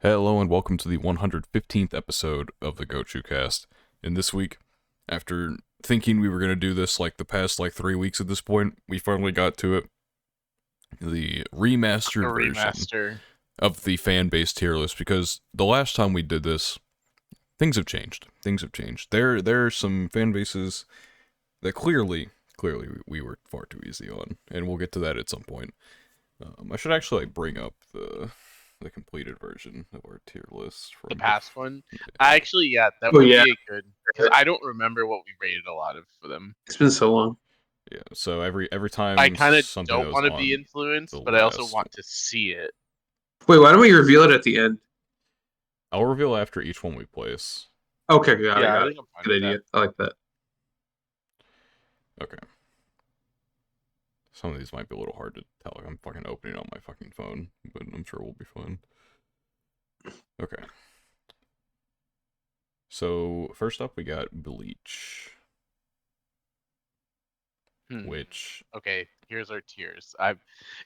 Hello and welcome to the 115th episode of the Gochuucast. And this week, after thinking we were going to do this like the past 3 weeks at this point, we finally got to it. The A remastered version remaster. of the fan base tier list, because the last time we did this, things have changed. Things have changed. There are some fan bases that clearly we were far too easy on, and we'll get to that at some point. I should actually bring up the completed version of our tier list from The before. past one. Actually, yeah, that Oh would yeah, be a good because I don't remember what we rated a lot of for them. it's been so long. Yeah, so every I time kind of something that don't was want to be on the influenced, but I also last, want to see it. Wait, why don't we reveal it at the end? I'll reveal after each one we place. Okay, got it, Yeah, I got it. think I'm fine Good with idea. that. I like that. Okay. Some of these might be a little hard to tell. Like, I'm fucking opening on my fucking phone, but I'm sure we'll be fine. Okay. So first up, we got Bleach, which Okay, here's our tiers.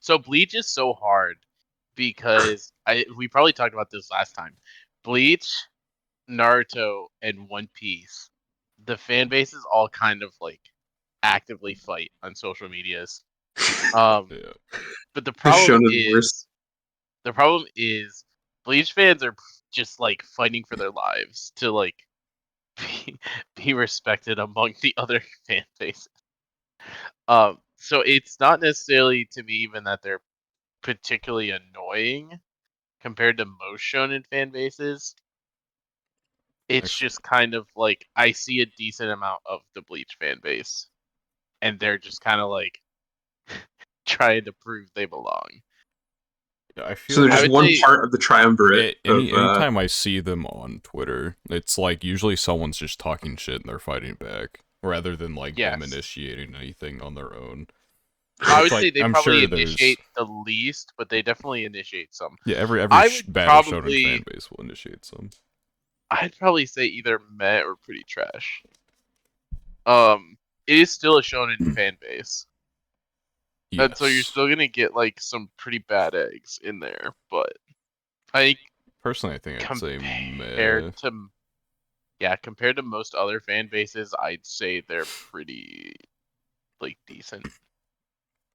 So Bleach is so hard because we probably talked about this last time. Bleach, Naruto, and One Piece. The fan bases all kind of like actively fight on social medias. Um, yeah, but the The problem Shonen Wars. is The problem is Bleach fans are just like fighting for their lives to like be, be respected among the other fan bases. So it's not necessarily to me even that they're particularly annoying compared to most shonen fan bases. It's actually, just kind of like I see a decent amount of the Bleach fan base, and they're just kind of like trying to prove they belong. yeah, I So feel they're I just would like one say, part of the triumvirate of. anytime I see them on Twitter, it's like usually someone's just talking shit and they're fighting back, rather than like them yes. initiating anything on their own. I Which, would say like, they I'm probably sure there's initiate the least, but they definitely initiate some. yeah, every I would battle shonen fan probably, base will initiate some. I'd probably say either meh or pretty trash. It is still a shonen fan base, and so you're Yes. still gonna get like some pretty bad eggs in there. But I think Personally, I think I'd say compared meh. to, yeah, compared to most other fan bases, I'd say they're pretty like decent.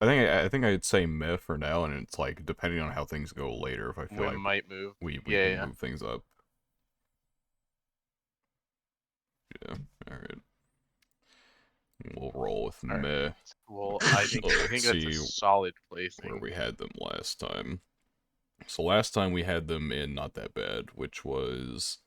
I think I'd say meh for now, and it's like depending on how things go later. If I feel We like might move. we Yeah, can yeah. move things up. Yeah. All right. We'll roll with All right. meh. Well, So I let's think that's a see solid where placing. we had them last time. So last time we had them in not that bad, which was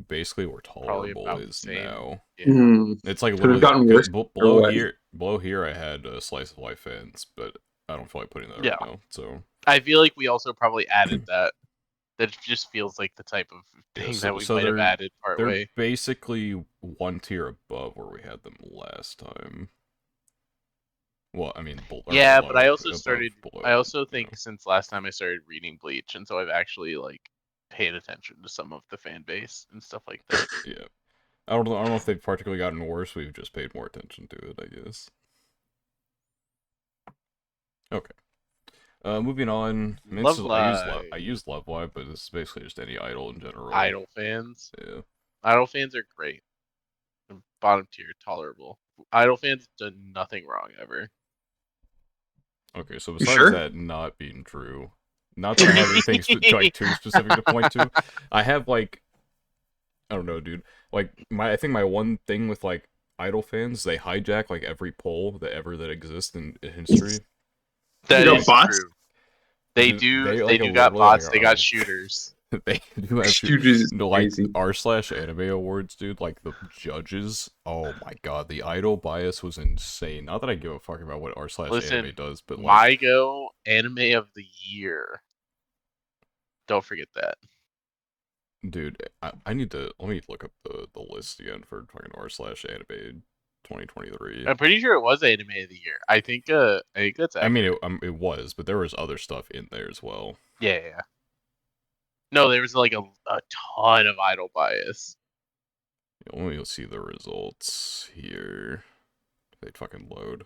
basically where Probably tolerable about the is same. now. Yeah. It's like Could have literally gotten because worse or what? below here I had Slice of Life fans, but I don't feel like putting that Yeah. right now. So I feel like we also probably added that. That just feels like the type of yeah, thing that we so might have added they're partway. basically one tier above where we had them last time. Well, I mean, or Yeah, but I below, also above, started. I below. also You know, think since last time I started reading Bleach, and so I've actually like paid attention to some of the fan base and stuff like that. yeah. I don't know if they've particularly gotten worse. We've just paid more attention to it, I guess. Okay. Moving on. I mean, Love I Live use Love Live, but this is basically just any idol in general. Idol fans. Yeah. Idol fans are great. Bottom tier, tolerable. Idol fans do nothing wrong ever. Okay, so You besides sure? that not being true, not that I have anything like too specific to point to, I have like I don't know, dude. Like I think my one thing with like idol fans, they hijack like every poll that exists in history. They That So got is like, bots. true. They dude, do. they They like do got literally like bots. They got shooters. they do have Shooters is no like crazy. r/anime awards, dude. Like the judges, oh my god, the idol bias was insane. Not that I give a fuck about what r/anime Listen, does, but like, my go anime of the year. Don't forget that. dude, I need to let me look up the list again for fucking r/anime 2023. I'm pretty sure it was anime of the year. I think. I think that's I mean, accurate. it was, but there was other stuff in there as well. Yeah, yeah, yeah. No, there was like a ton of idol bias. Let me see the results here. They fucking load.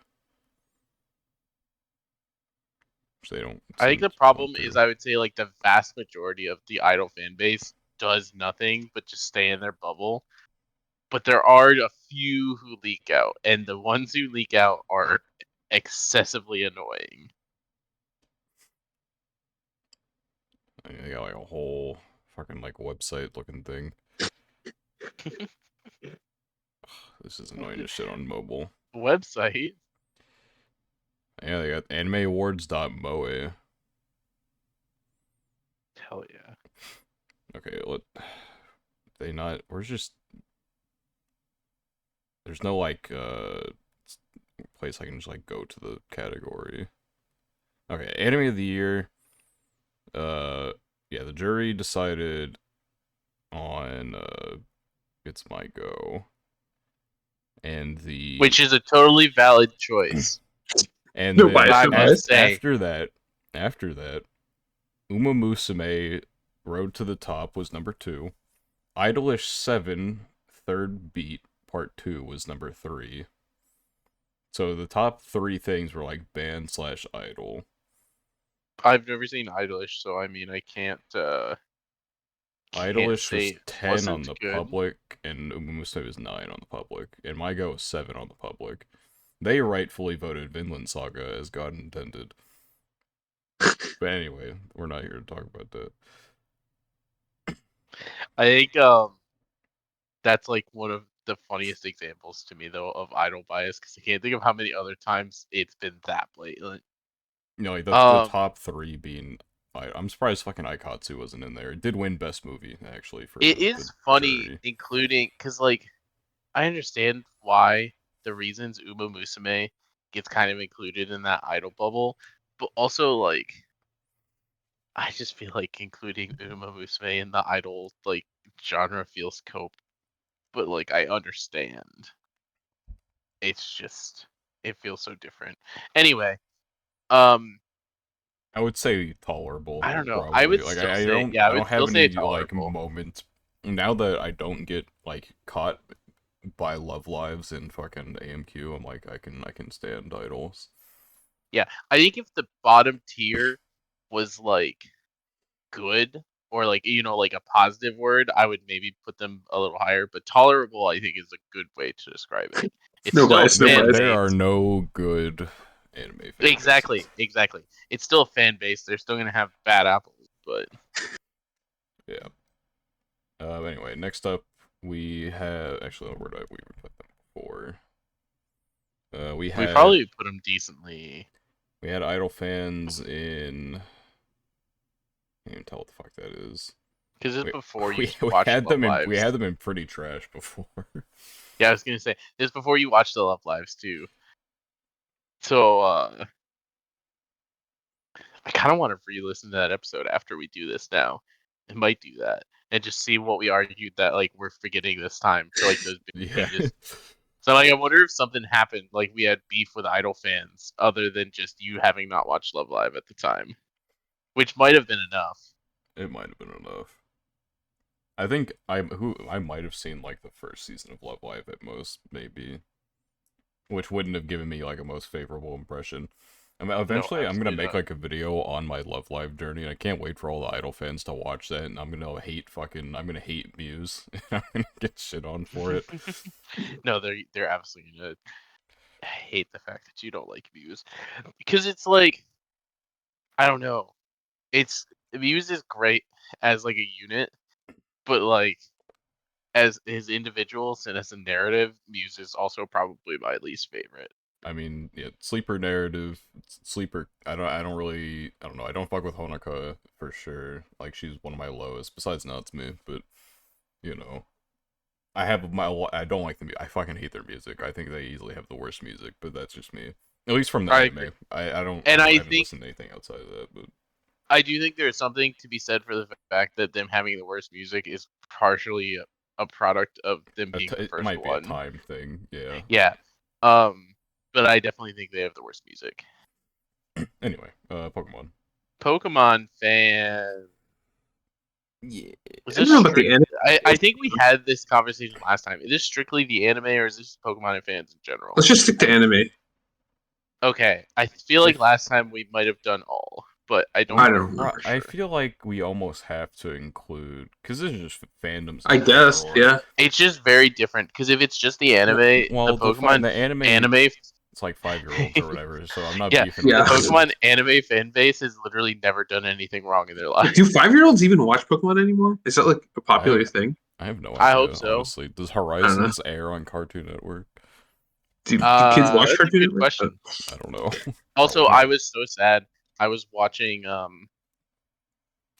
which they don't. I think the don't problem do. is, I would say, like, the vast majority of the Idol fan base does nothing but just stay in their bubble. But there are a few who leak out, and the ones who leak out are excessively annoying. They got like a whole fucking like website looking thing. This is annoying as shit on mobile. Website? Yeah, they got animeawards.moe. Hell yeah. Okay, they not. Where's just. There's no like place I can just like go to the category. Okay, anime of the year. Yeah, the jury decided on It's My Go. And Which is a totally valid choice. and No then bias, no bias. after that, Uma Musume Road to the Top was number 2. Idolish 7 Third Beat Part 2 was number 3. So the top 3 things were like band/idol. I've never seen Idolish, so I mean, I can't Idolish say was it 10 on wasn't the good. public, and Uma Musume was 9 on the public, and My Go was 7 on the public. They rightfully voted Vinland Saga as God intended. But anyway, we're not here to talk about that. I think that's like one of the funniest examples to me, though, of idol bias, because I can't think of how many other times it's been that blatant. You know, like the top 3 being. I'm surprised fucking Aikatsu wasn't in there. It did win Best Movie, actually, for It the is funny, jury. including because, like, I understand why the reasons Uma Musume gets kind of included in that idol bubble, but also, like, I just feel like including Uma Musume in the idol like genre feels cope, but like I understand. It's just it feels so different. Anyway, um, I would say tolerable, I don't know. I probably. would Like still say, yeah, I I would don't still have say any it's like tolerable. moments now that I don't get like caught by Love Lives and fucking AMQ. I'm like I can stand idols. Yeah, I think if the bottom tier was like good or like like a positive word, I would maybe put them a little higher. But tolerable, I think, is a good way to describe it. It's No still a bias, no fan bias. There are base. no good anime fan Exactly, bases. exactly. It's still a fan base. They're still gonna have bad apples, but Yeah. Anyway, next up we have actually where did we put them before? We we had probably put them decently. idol fans in. I can't even tell what the fuck that is. Because it's We, before you we watch had Love them in Lives. pretty trash before. Yeah, I was gonna say this before you watch the Love Lives too. So I kind of want to re-listen to that episode after we do this now. I might do that and just see what we argued that like we're forgetting this time for like those big Yeah. changes. So like I wonder if something happened, like we had beef with Idol fans other than just you having not watched Love Live at the time, which might have been enough. It might have been enough. I think I might have seen like the first season of Love Live at most, maybe, which wouldn't have given me like a most favorable impression. I mean, No, eventually I'm gonna absolutely make not. like a video on my Love Live journey, and I can't wait for all the Idol fans to watch that, and I'm gonna hate Muse, and I'm gonna get shit on for it. No, they're absolutely gonna hate the fact that you don't like Muse because it's like I don't know. It's Muse is great as like a unit, but like as individuals and as a narrative, Muse is also probably my least favorite. I mean, yeah, sleeper narrative, sleeper. I don't really. I don't know. I don't fuck with Honoka for sure. Like she's one of my lowest. Besides Natsume, but you know, I don't like I fucking hate their music. I think they easily have the worst music, but that's just me. At least from the I agree, anime. and I I haven't think listened to anything outside of that. But I do think there's something to be said for the fact that them having the worst music is partially a product of them being the it first might be a one. time thing. Yeah. Yeah, um, but I definitely think they have the worst music. Anyway, Pokemon. Pokemon fan. Yeah. Was I don't this know about the strict? anime. I think we had this conversation last time. Is this strictly the anime or is this Pokemon and fans in general? Let's just stick to anime. Okay, I feel like last time we might have done all, but I don't remember for I sure. feel like we almost have to include, because this is just fandoms. I guess, yeah. It's just very different because if it's just the anime, the Pokemon the anime, it's like 5-year-olds or whatever. So I'm not yeah, beefing. Yeah. the Pokemon anime fan base has literally never done anything wrong in their life. Do 5-year-olds even watch Pokemon anymore? Is that like a popular thing? I have no I idea. hope so. Honestly, does Horizons air on Cartoon Network? Do kids watch That's a Cartoon good Network? question. I don't know. Also, I was so sad. I was watching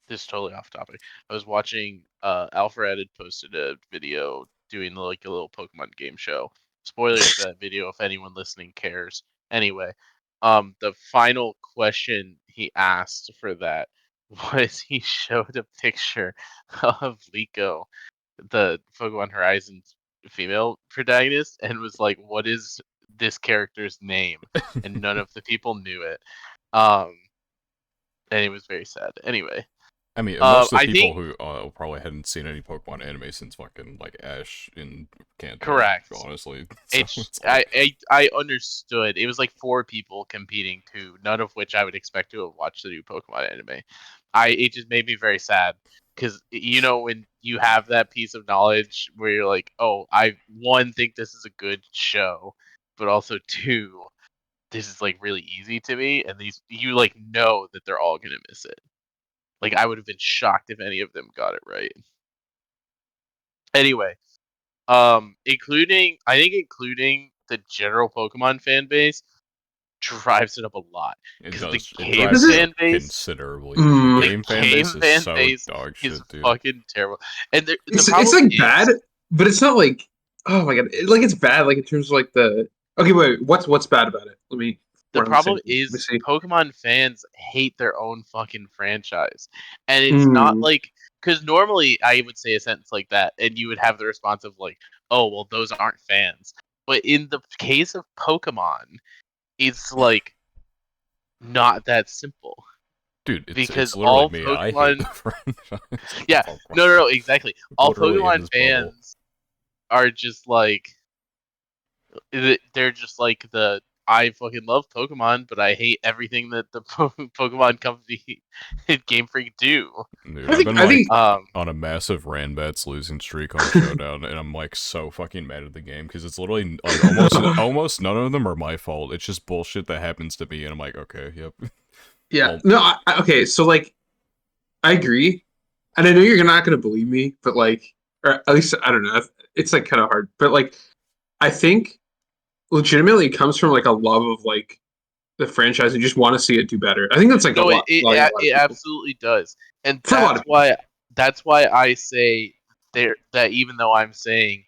this is totally off topic. I was watching Alfred had posted a video doing like a little Pokemon game show. Spoilers for that video if anyone listening cares. Anyway, the final question he asked for that was he showed a picture of Liko, the Pokemon Horizons female protagonist, and was like, "What is this character's name?" And none of the people knew it. Um, and it was very sad. Anyway, I mean, most of the I people think who probably hadn't seen any Pokemon anime since fucking like Ash in Kanto. correct. Honestly, It's I understood. It was like 4 people competing too, none of which I would expect to have watched the new Pokemon anime. It just made me very sad because when you have that piece of knowledge where you're like, oh, I think this is a good show, but also 2, this is like really easy to me, and these you like know that they're all gonna miss it. Like I would have been shocked if any of them got it right. Anyway, including the general Pokemon fan base drives it up a lot it because the does. It game drives it fan up base, considerably. Mm. The the game fan game base is fan so base dog is shit, dude. fucking terrible. And the It's problem like is bad, but it's not like, oh my god, like it's bad like in terms of like the. Okay, wait, what's bad about it? Let me. the We're on the same problem page. Let me is see. Pokemon fans hate their own fucking franchise, and it's not Mm. like because normally I would say a sentence like that, and you would have the response of like, "Oh, well, those aren't fans." But in the case of Pokemon, it's like not that simple Dude, because it's literally all me. I hate the Pokemon, franchise. yeah, no, exactly. All Literally in Pokemon this bubble. fans are just like they're just like I fucking love Pokemon, but I hate everything that the Pokemon company Game Freak do. Dude, I've been I like think on a massive Ranbats losing streak on Showdown, and I'm like so fucking mad at the game because it's literally like almost none of them are my fault. It's just bullshit that happens to me, and I'm like, okay, yep. yeah. Well, No, okay, so like I agree, and I know you're not gonna believe me, but like, or at least I don't know. It's like kind of hard, but like I think legitimately it comes from like a love of like the franchise and just want to see it do better. I think that's like No, like a lot of it people. absolutely does, and For a lot of people. that's why I say there that even though I'm saying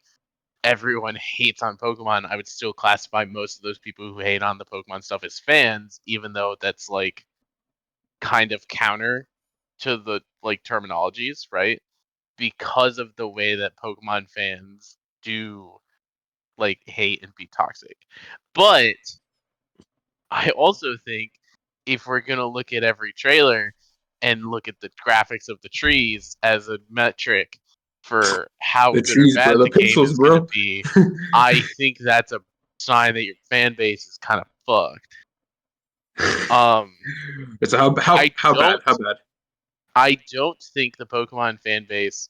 everyone hates on Pokemon, I would still classify most of those people who hate on the Pokemon stuff as fans, even though that's like kind of counter to the like terminologies, right? Because of the way that Pokemon fans do like hate and be toxic. But I also think if we're gonna look at every trailer and look at the graphics of the trees as a metric for how The good or trees, bro. bad The the game pixels, is gonna bro. be, I think that's a sign that your fan base is kind of fucked. It's how I bad? don't How bad? I don't think the Pokemon fan base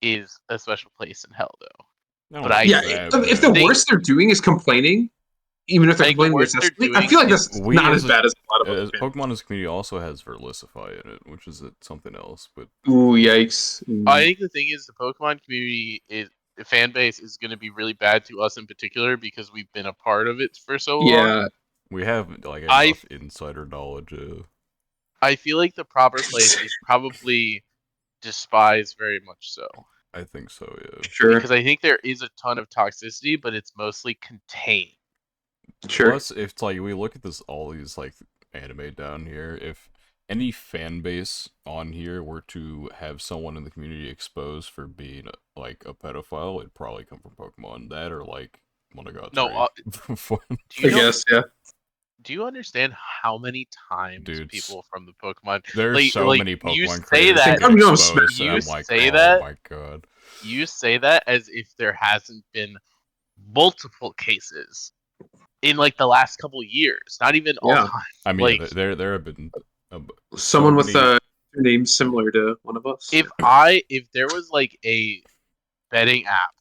is a special place in hell though. I But don't think Yeah, it's that if the bad. think worst they're doing is complaining, even if I they're think the complaining worst they're excessively, I doing feel like is that's We not as bad as a lot of other as fans. Pokemon as a community also has Verlisify in it, which is something else. But Ooh, yikes! I think the thing is the Pokemon community is the fan base is going to be really bad to us in particular because we've been a part of it for so long. Yeah, we have like I enough insider knowledge. I feel like the proper place is probably despise very much so I think so, yeah. sure, because I think there is a ton of toxicity, but it's mostly contained. sure. Plus, if it's like we look at all these like anime down here, if any fan base on here were to have someone in the community exposed for being like a pedophile, it'd probably come from Pokemon. That or like one of God's No, great. do you I know? guess, yeah. Do you understand how many times Dudes, people from the Pokemon there's so like many you Pokemon say creators who that get I'm exposed, and you I'm like, say oh that my god. you say that as if there hasn't been multiple cases in like the last couple years, not even all Yeah. time. I mean, Like there have been so Someone with many. a name similar to one of us. if there was like a betting app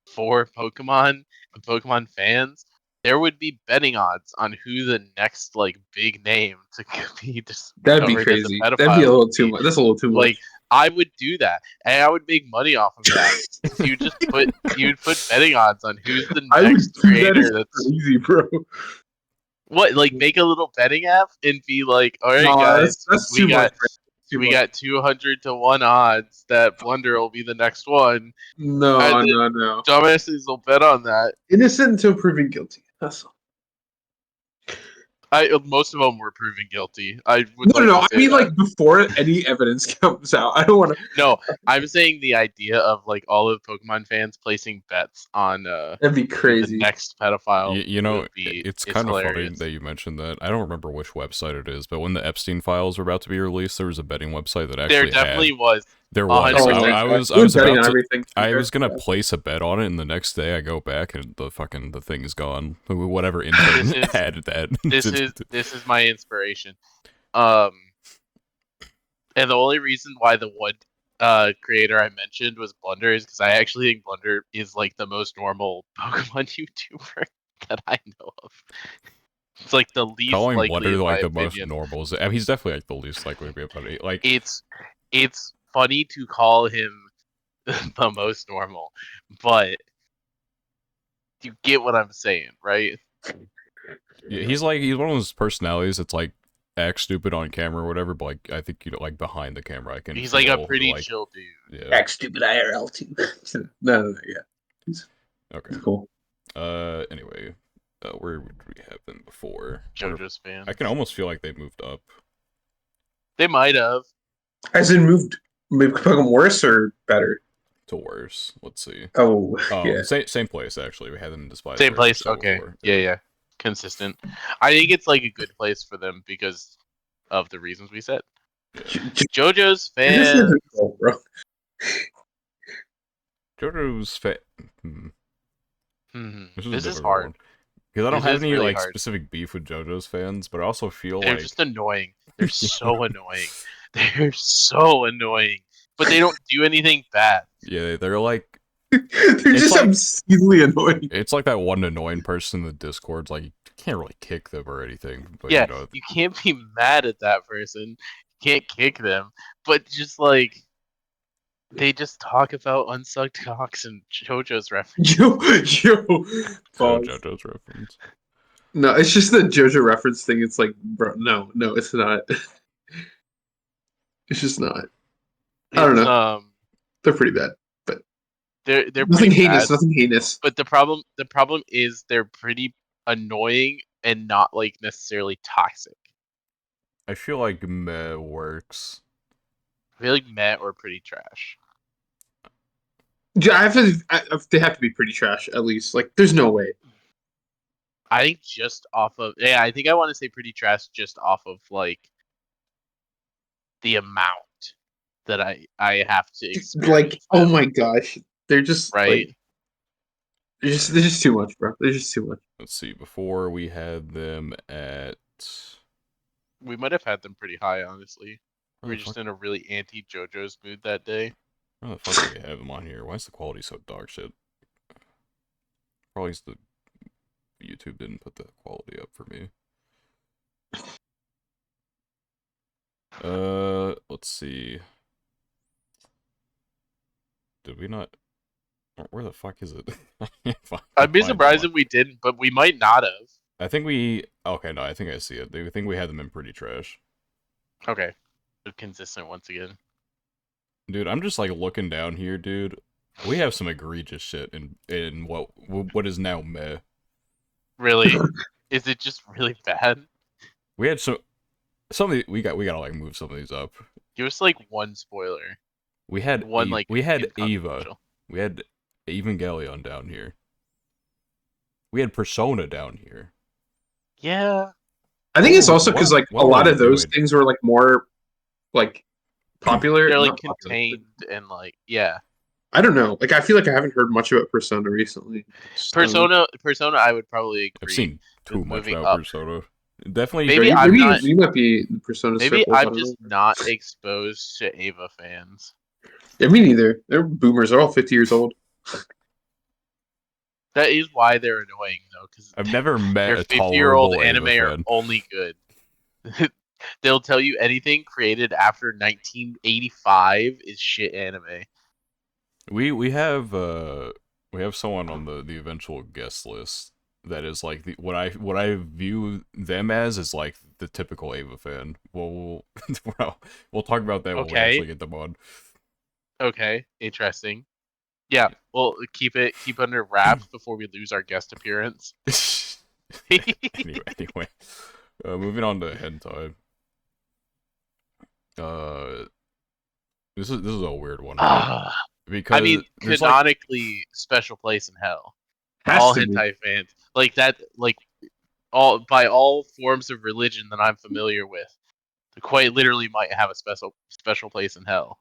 for Pokemon and Pokemon fans, there would be betting odds on who the next like big name to be That'd be discovered as a crazy. That'd be a pedophile little would too be. much. That's a little too Like much. I would do that, and I would make money off of that. So you'd put betting odds on who's the I would next do that creator as that's crazy, bro. what, like make a little betting app and be like, all right No, guys, that's we too much. got Man. Too we much. got 200 to 1 odds that Blunder will be the next one. And No, then no, no. dumbasses will bet on that. Innocent until proven guilty. That's all. Most of them were proven guilty. I would No, no, like no. to I say mean, that. like before any evidence comes out. I don't want to. No, I'm saying the idea of like all of Pokemon fans placing bets on That'd be who the crazy. next pedophile You know, would be it's is kind of funny hilarious. that you mentioned that. I don't remember which website it is, but when the Epstein files were about to be released, there was a betting website that There actually definitely had. was. There was. 100%. I We're was betting about on to. everything. I was gonna Yeah. place a bet on it, and the next day I go back and the thing is gone. Whatever This intern is added that. this is my inspiration. Um, and the only reason why the one creator I mentioned was Blunder is because I actually think Blunder is like the most normal Pokemon YouTuber that I know of. It's like the least Calling likely, Blunder in my like the most opinion. normal. I mean, he's definitely like the least likely to be a buddy. Like It's funny to call him the most normal, but you get what I'm saying, right? yeah, he's one of those personalities that's like act stupid on camera or whatever, but like I think like behind the camera I can He's like a feel pretty like chill dude. yeah. Act stupid IRL too. No, yeah. He's Okay. cool. Anyway, where would we have them before? JoJo's fan. I can almost feel like they moved up They might have. As in moved Pokemon worse or better? to worse. Let's see. Oh, yeah. Same place actually. We had them in Despise Same Rare place. still Okay. before. Yeah. Consistent. I think it's like a good place for them because of the reasons we said. JoJo's fan. Bro. JoJo's This is hard. Because I don't This have is any really like hard. specific beef with JoJo's fans, but I also feel They're like just annoying. They're so annoying. They're so annoying. But they don't do anything bad. yeah, they're like They're just like- obscenely annoying. it's like that one annoying person in the Discord's like you can't really kick them or anything. But Yeah, you know, you can't be mad at that person. You can't kick them. But just like they just talk about unsucked cocks and JoJo's reference. Yo, pause. JoJo's reference. No, it's just the JoJo reference thing. It's like, bro, no, it's not. It's just not. I don't know. They're pretty bad, but They're nothing pretty heinous. bad. Nothing heinous. But the problem is they're pretty annoying and not like necessarily toxic. I feel like meh works. I feel like meh or pretty trash. They have to be pretty trash at least. Like, there's no way. I think just off of I think I want to say pretty trash just off of like the amount that I have to experience. Like, oh them, my gosh, they're just right? like, they're just too much, bro. They're just too much. Let's see. Before we had them at. We might have had them pretty high, honestly. Where We're the just fuck- in a really anti JoJo's mood that day. Where the fuck do we have them on here? Why is the quality so dog shit? Probably the YouTube didn't put the quality up for me. Let's see. Did we not? Where the fuck is it? I'd be surprised if we didn't, but we might not have. I think we. Okay, no, I think I see it. I think we had them in pretty trash. Okay. Consistent once again. Dude, I'm just like looking down here, dude. We have some egregious shit in what is now meh. Really? Is it just really bad? We had some of the, we gotta like move some of these up. Give us like one spoiler. We had One like we had Eva. inconsequential. We had Evangelion down here. We had Persona down here. Yeah. I think it's also because like what a were lot we of those doing? things were like more like popular. They're like not popular, contained and like yeah. I don't know. Like I feel like I haven't heard much about Persona recently. I don't know. Persona, I would probably I've agree seen with too much moving about up. Persona. Definitely. Maybe Right, I'm not. you might be in the Persona Maybe circles. I I'm don't just know. not exposed to Ava fans. Yeah, me neither. They're boomers. They're all 50 years old. That is why they're annoying though, because I've never met their a 50-year-old tolerable anime Ava are fan. only good. They'll tell you anything created after 1985 is shit anime. We have someone on the eventual guest list that is like what I view them as is like the typical Ava fan. We'll talk about that when we Okay, actually get them on. okay, interesting. Yeah, well, keep under wraps before we lose our guest appearance. Anyway, moving on to hentai. Uh, this is a weird one, right? Ah, I Because mean, there's like canonically, special place in hell. Has All to be. hentai fans like that, like all by all forms of religion that I'm familiar with, they quite literally might have a special place in hell.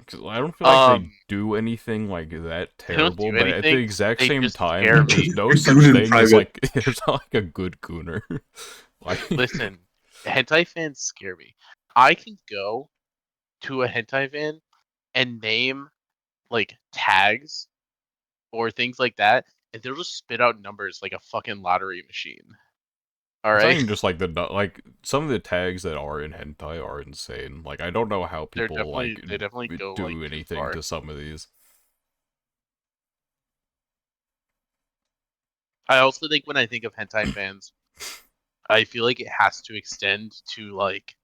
'cause I don't feel like they Um, do anything like that they don't terrible, do but at the anything. exact They same just time, scare there's me. no You're such goon in thing as private. like there's not like a good gooner. Like Listen, hentai fans scare me. I can go to a hentai fan and name like tags or things like that, and they'll just spit out numbers like a fucking lottery machine. All it's not right, even just like like some of the tags that are in hentai are insane. Like I don't know how people like they definitely go like do too anything far. to some of these. I also think when I think of hentai fans, I feel like it has to extend to like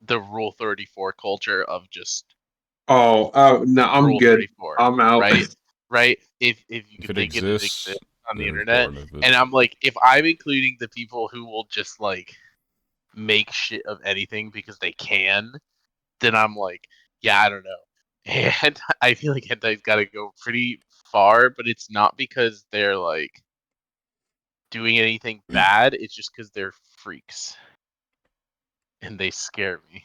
the Rule 34 culture of just Oh no, I'm Rule good. 34, I'm out. right? Right? If you If could it think it exists, exists on the then it's internet, part of it. and I'm like, if I'm including the people who will just like make shit of anything because they can, then I'm like, yeah, I don't know. And I feel like hentai's got to go pretty far, but it's not because they're like doing anything bad. It's just because they're freaks and they scare me.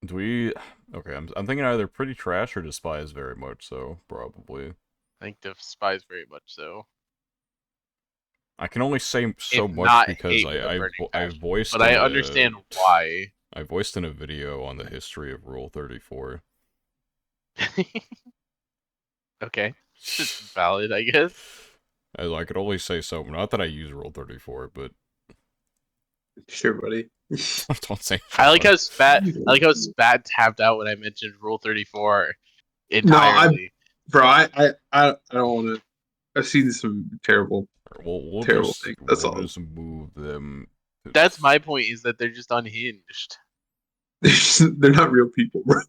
Do we? Okay, I'm thinking either pretty trash or despise very much. So probably. I think despise very much so. I can only say so If much not because hate with a burning I passion. voiced But in I a understand why. I voiced in a video on the history of Rule 34. Okay. It's valid, I guess. I could only say so. Not that I use Rule 34, but Sure, buddy. don't say I shit, like buddy. how Spat tapped out when I mentioned Rule 34 No, entirely. bro, I don't want to. I've seen some terrible things. That's We'll all. just move them. That's my point, is that they're just unhinged. They're not real people, bro.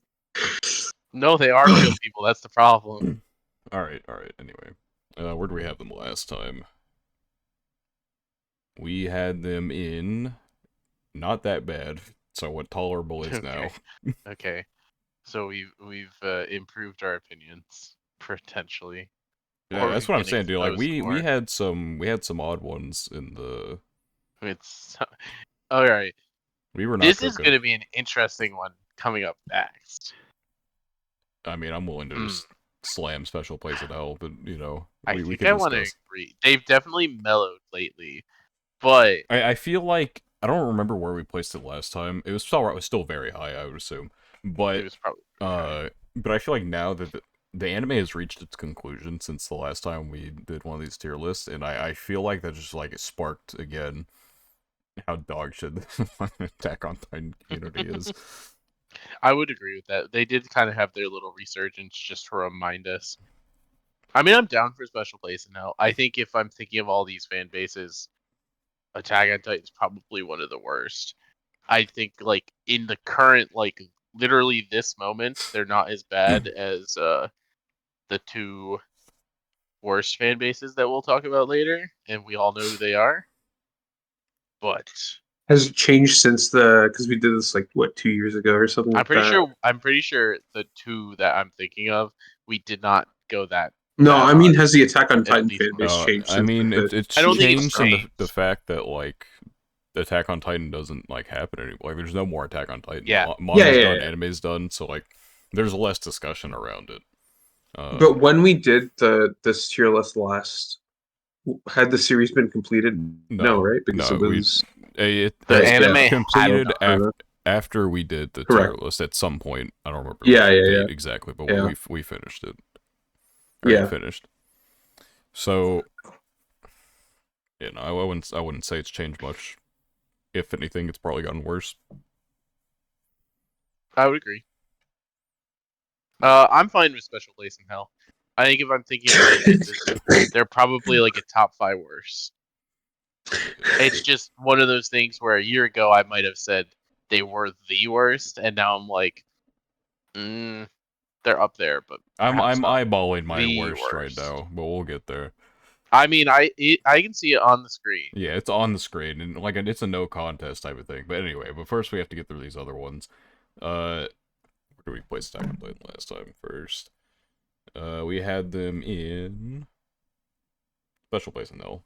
No, they are real people. That's the problem. All right. Anyway, where do we have them last time? We had them in not that bad. So what tolerable is now? Okay. Okay. So we've improved our opinions potentially, Yeah, or that's we've what I'm been saying, dude. Like exposed we more. had some odd ones in the. It's all right. We were not This is going cooking. to be an interesting one coming up next. I mean, I'm willing to Hmm. just slam special place at hell, but you know, I we think could I want to discuss. agree. They've definitely mellowed lately, but I feel like I don't remember where we placed it last time. It was still very high, I would assume. it But was probably pretty high. but I feel like now that the anime has reached its conclusion since the last time we did one of these tier lists, and I feel like that just like it sparked again how dog shit the Attack on Titan community is. I would agree with that. They did kind of have their little resurgence just to remind us. I mean, I'm down for special place in hell. I think if I'm thinking of all these fan bases, Attack on Titan is probably one of the worst. I think like in the current like literally this moment, they're not as bad as the two worst fan bases that we'll talk about later, and we all know who they are. But Has it changed since because we did this like what 2 years ago or something like that? I'm pretty sure the two that I'm thinking of, we did not go No, that I mean, hard. has the Attack on At Titan least fan one of base them. changed I since mean, the I it's don't think it's changed in the changed. fact that like Attack on Titan doesn't like happen anymore. Like, there's no more Attack on Titan. Yeah. Yeah, Manga's yeah, done, yeah. anime's done. So like, there's less discussion around it. But when we did this tier list last, had the series been completed? No, no, right? Because no, it was The right. Yeah. anime had completed done. after we did the tier Correct. list at some point. I don't remember Yeah. which Yeah. Yeah. date exactly, but Yeah. we finished it, or it Yeah. finished. So I wouldn't say it's changed much. If anything, it's probably gotten worse. I would agree. I'm fine with Special Place in Hell. I think if I'm thinking of fan bases, they're probably like a top 5 worst. It's just one of those things where a year ago I might have said they were the worst, and now I'm like, they're up there, but perhaps I'm not eyeballing my the worst right worst. now, but we'll get there. I mean, I can see it on the screen. Yeah, it's on the screen, and like it's a no contest type of thing. But anyway, but first we have to get through these other ones. Where did we place Attack on Titan last time? First, we had them in Special Place in Hell.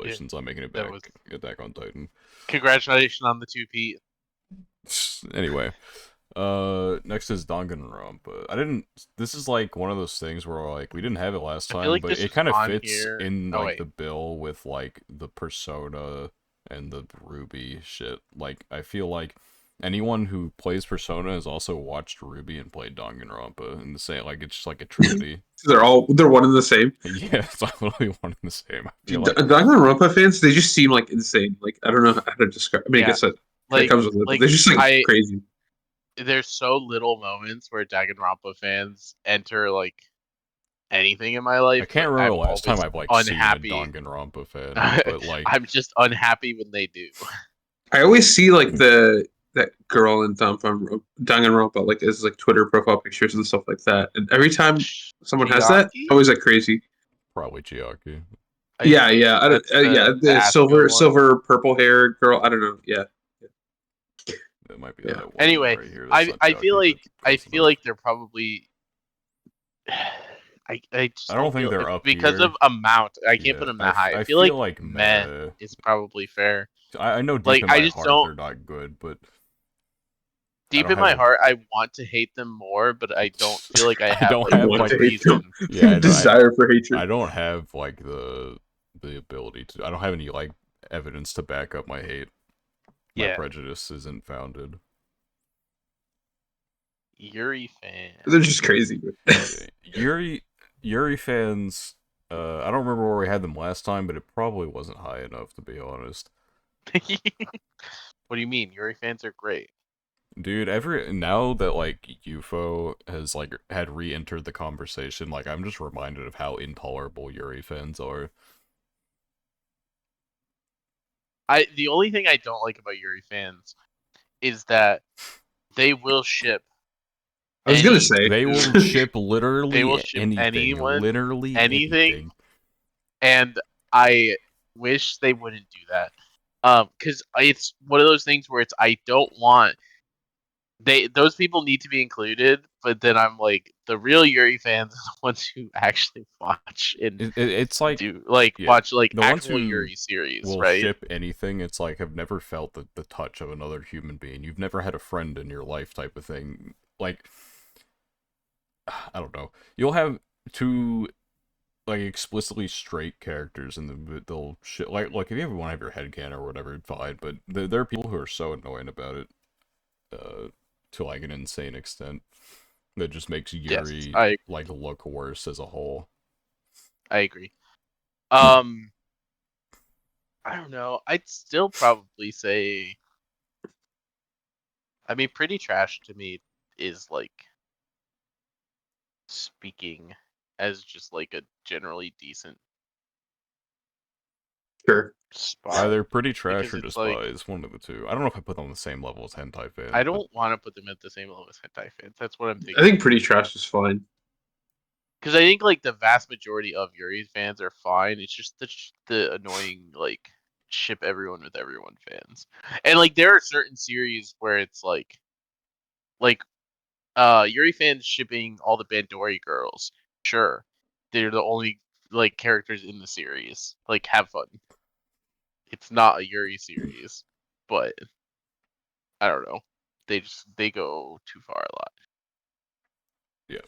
Yeah, Congratulations on making it that back. was Attack on Titan. congratulations on the 2P. Anyway, next is Danganronpa. I didn't. This is like one of those things where like we didn't have it last I feel time, like but this it was kind of on fits here. in Oh like wait, the bill with like the Persona and the Ruby shit. Like I feel like anyone who plays Persona has also watched Ruby and played Danganronpa, and the same like it's just like a trinity. They're one and the same. Yeah, it's like literally one and the same. I feel Dude, like Danganronpa fans, they just seem like insane. Like I don't know how to describe. I mean, I yeah, guess that comes with it, but like they're just like I crazy. there's so little moments where Danganronpa fans enter like anything in my I life, can't but remember I'm the last time always I've like seen a unhappy. Danganronpa fan, but like I'm just unhappy when they do. I always see like the that girl in Danganronpa like as like Twitter profile pictures and stuff like that, and every time someone has that, Chiaki? I'm always like crazy. probably Chiaki. I Yeah, think yeah, that's yeah. the The Asuka one. silver, purple hair girl. I don't know. Yeah, That might be yeah. that one Anyway, right here. That's not I feel Chiaki, but I close feel enough. like they're probably I I just don't don't think feel they're up because here. of amount. I can't put Yeah, them that high. I I feel feel like like meh meh. is probably fair. I know deep Like in I my just heart don't they're not good, but I deep don't in have my a heart I want to hate them more, but I don't feel like I I have don't like have Want the to like hate them? reason. yeah I know Desire for hatred. I don't have like the ability to. I don't have any like evidence to back up my hate. My Yeah, prejudice isn't founded. Yuri fan. They're just crazy. Okay. Yuri fans. I don't remember where we had them last time, but it probably wasn't high enough to be honest. What do you mean? Yuri fans are great. Dude, every now that like UFO has like had re-entered the conversation, like I'm just reminded of how intolerable Yuri fans are. The only thing I don't like about Yuri fans is that they will ship I was gonna any say. They will ship they will literally ship anything, anyone, literally anything, anything. and I wish they wouldn't do that. Because it's one of those things where it's I don't want those people need to be included, but then I'm like the real Yuri fans are the ones who actually watch and It's like, do like yeah, watch like the ones actual who Yuri series, will right? ship anything, it's like have never felt the touch of another human being. You've never had a friend in your life type of thing. Like, I don't know. You'll have two like explicitly straight characters and they'll shit like if you ever want to have your headcanon or whatever, fine. But there are people who are so annoying about it, to like an insane extent that just makes Yes, Yuri I like look worse as a whole. I agree. Um, I don't know. I'd still probably say, I mean, pretty trash to me is like speaking as just like a generally decent Sure. spot Either pretty trash because or it's like despise, one of the two. I don't know if I put them on the same level as hentai I fans, but don't want to put them at the same level as hentai fans. That's what I'm I thinking. think pretty trash is fine. Because I think like the vast majority of Yuri fans are fine. It's just the annoying like ship everyone with everyone fans, and like there are certain series where it's like Yuri fans shipping all the Bandori girls. Sure, they're the only like characters in the series. Like have fun. It's not a Yuri series, but I don't know. They go too far a lot. Yeah.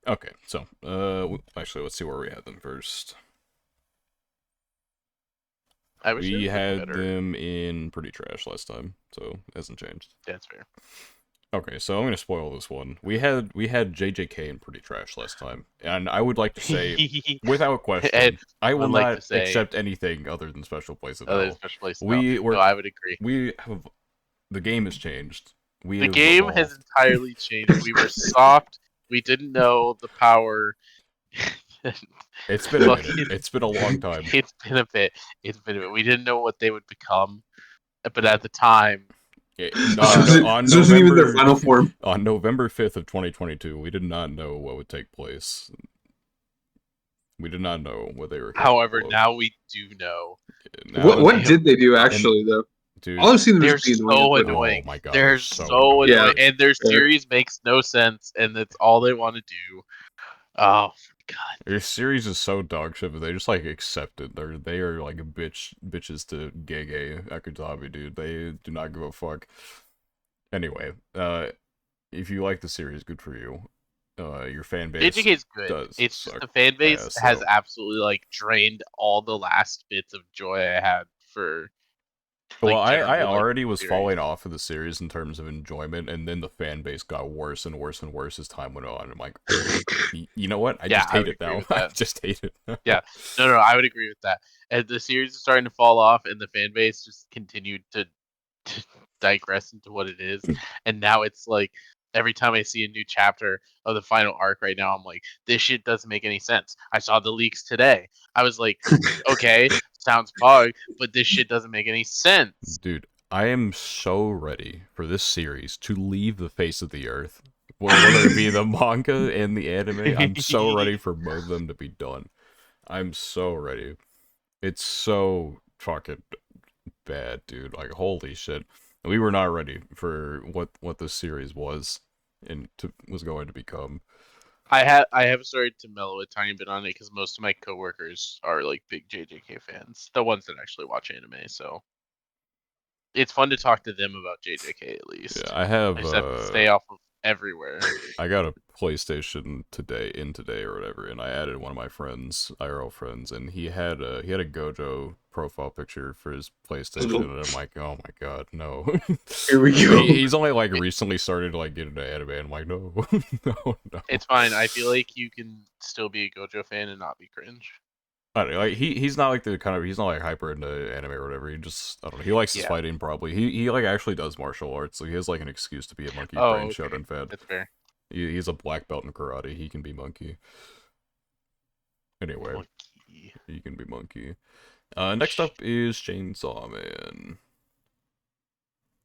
Okay, so actually, let's see where we had them first. I wish they We would get had better. them in pretty trash last time, so it hasn't changed. That's fair. Okay, so I'm gonna spoil this one. We had JJK in pretty trash last time, and I would like to say, without And question, I will would like not to say accept anything other than Special Place in other Hell. special place now. We No, were I would agree. we have the game has changed. We The have game has evolved. entirely changed. We were soft. We didn't know the power. It's been a minute. Fucking, It's been a long time. it's been a bit. It's been a bit. We didn't know what they would become, but at the time, On This wasn't even their November final form. on November 5th of 2022, we did not know what would take place. We did not know what they were however, capable of. now we do know Now, what What they. did they do and actually though? All dude, I've seen them They're just be annoying on so Twitter. oh annoying. my god, they're They're so so annoying. Yeah, annoying, and their fair. series makes no sense, and that's all they want to do. Oh God. Their series is so dog shit, but they just like accept it. They are like bitches to Gege Akutami, dude. They do not give a fuck. Anyway, if you like the series, good for you. Your fan base JJK is good. does It's just suck the fan base ass has though. absolutely like drained all the last bits of joy I had for Well, like I generally like already the was series. falling off of the series in terms of enjoyment, and then the fan base got worse and worse and worse as time went on. I'm like, you know what? I Yeah, just I hate would it agree now. with I that. just hate it. Yeah, no, I would agree with that. And the series is starting to fall off, and the fan base just continued to digress into what it is. And now it's like every time I see a new chapter of the final arc right now, I'm like, this shit doesn't make any sense. I saw the leaks today. I was like, okay, sounds pog, but this shit doesn't make any sense. Dude, I am so ready for this series to leave the face of the earth. Whether it be the manga and the anime, I'm so ready for both of them to be done. I'm so ready. It's so fucking bad, dude. Like holy shit. We were not ready for what this series was and was going to become. I have started to mellow a tiny bit on it because most of my coworkers are like big JJK fans, the ones that actually watch anime. So it's fun to talk to them about JJK at Yeah, least. I I have just have to stay off of everywhere. I got a PlayStation today or whatever, and I added one of my friends, IRL friends, and he had a Gojo profile picture for his PlayStation, and I'm like, oh my god, no. Here we go. He's only like recently started to like get into anime, and I'm like, no, no. It's fine. I feel like you can still be a Gojo fan and not be cringe. I don't know, like he's not like the kind of he's not like hyper into anime or whatever. He just I don't know. He likes his Yeah. fighting probably. He like actually does martial arts, so he has like an excuse to be a monkey brain Oh, okay. shonen fan. That's fair. He's a black belt in karate. He can be monkey. Anyway, Monkey. he can be monkey. Next up is Chainsaw Man.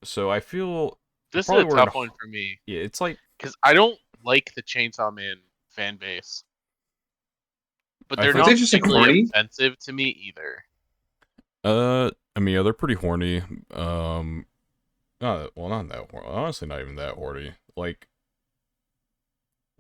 So I feel This is probably a we're in. tough one for me Yeah, it's like because I don't like the Chainsaw Man fan base, but I they're Aren't think. they not just like particularly horny? offensive to me either. I mean, yeah, they're pretty horny. Not that horny. Honestly, not even that horny. Like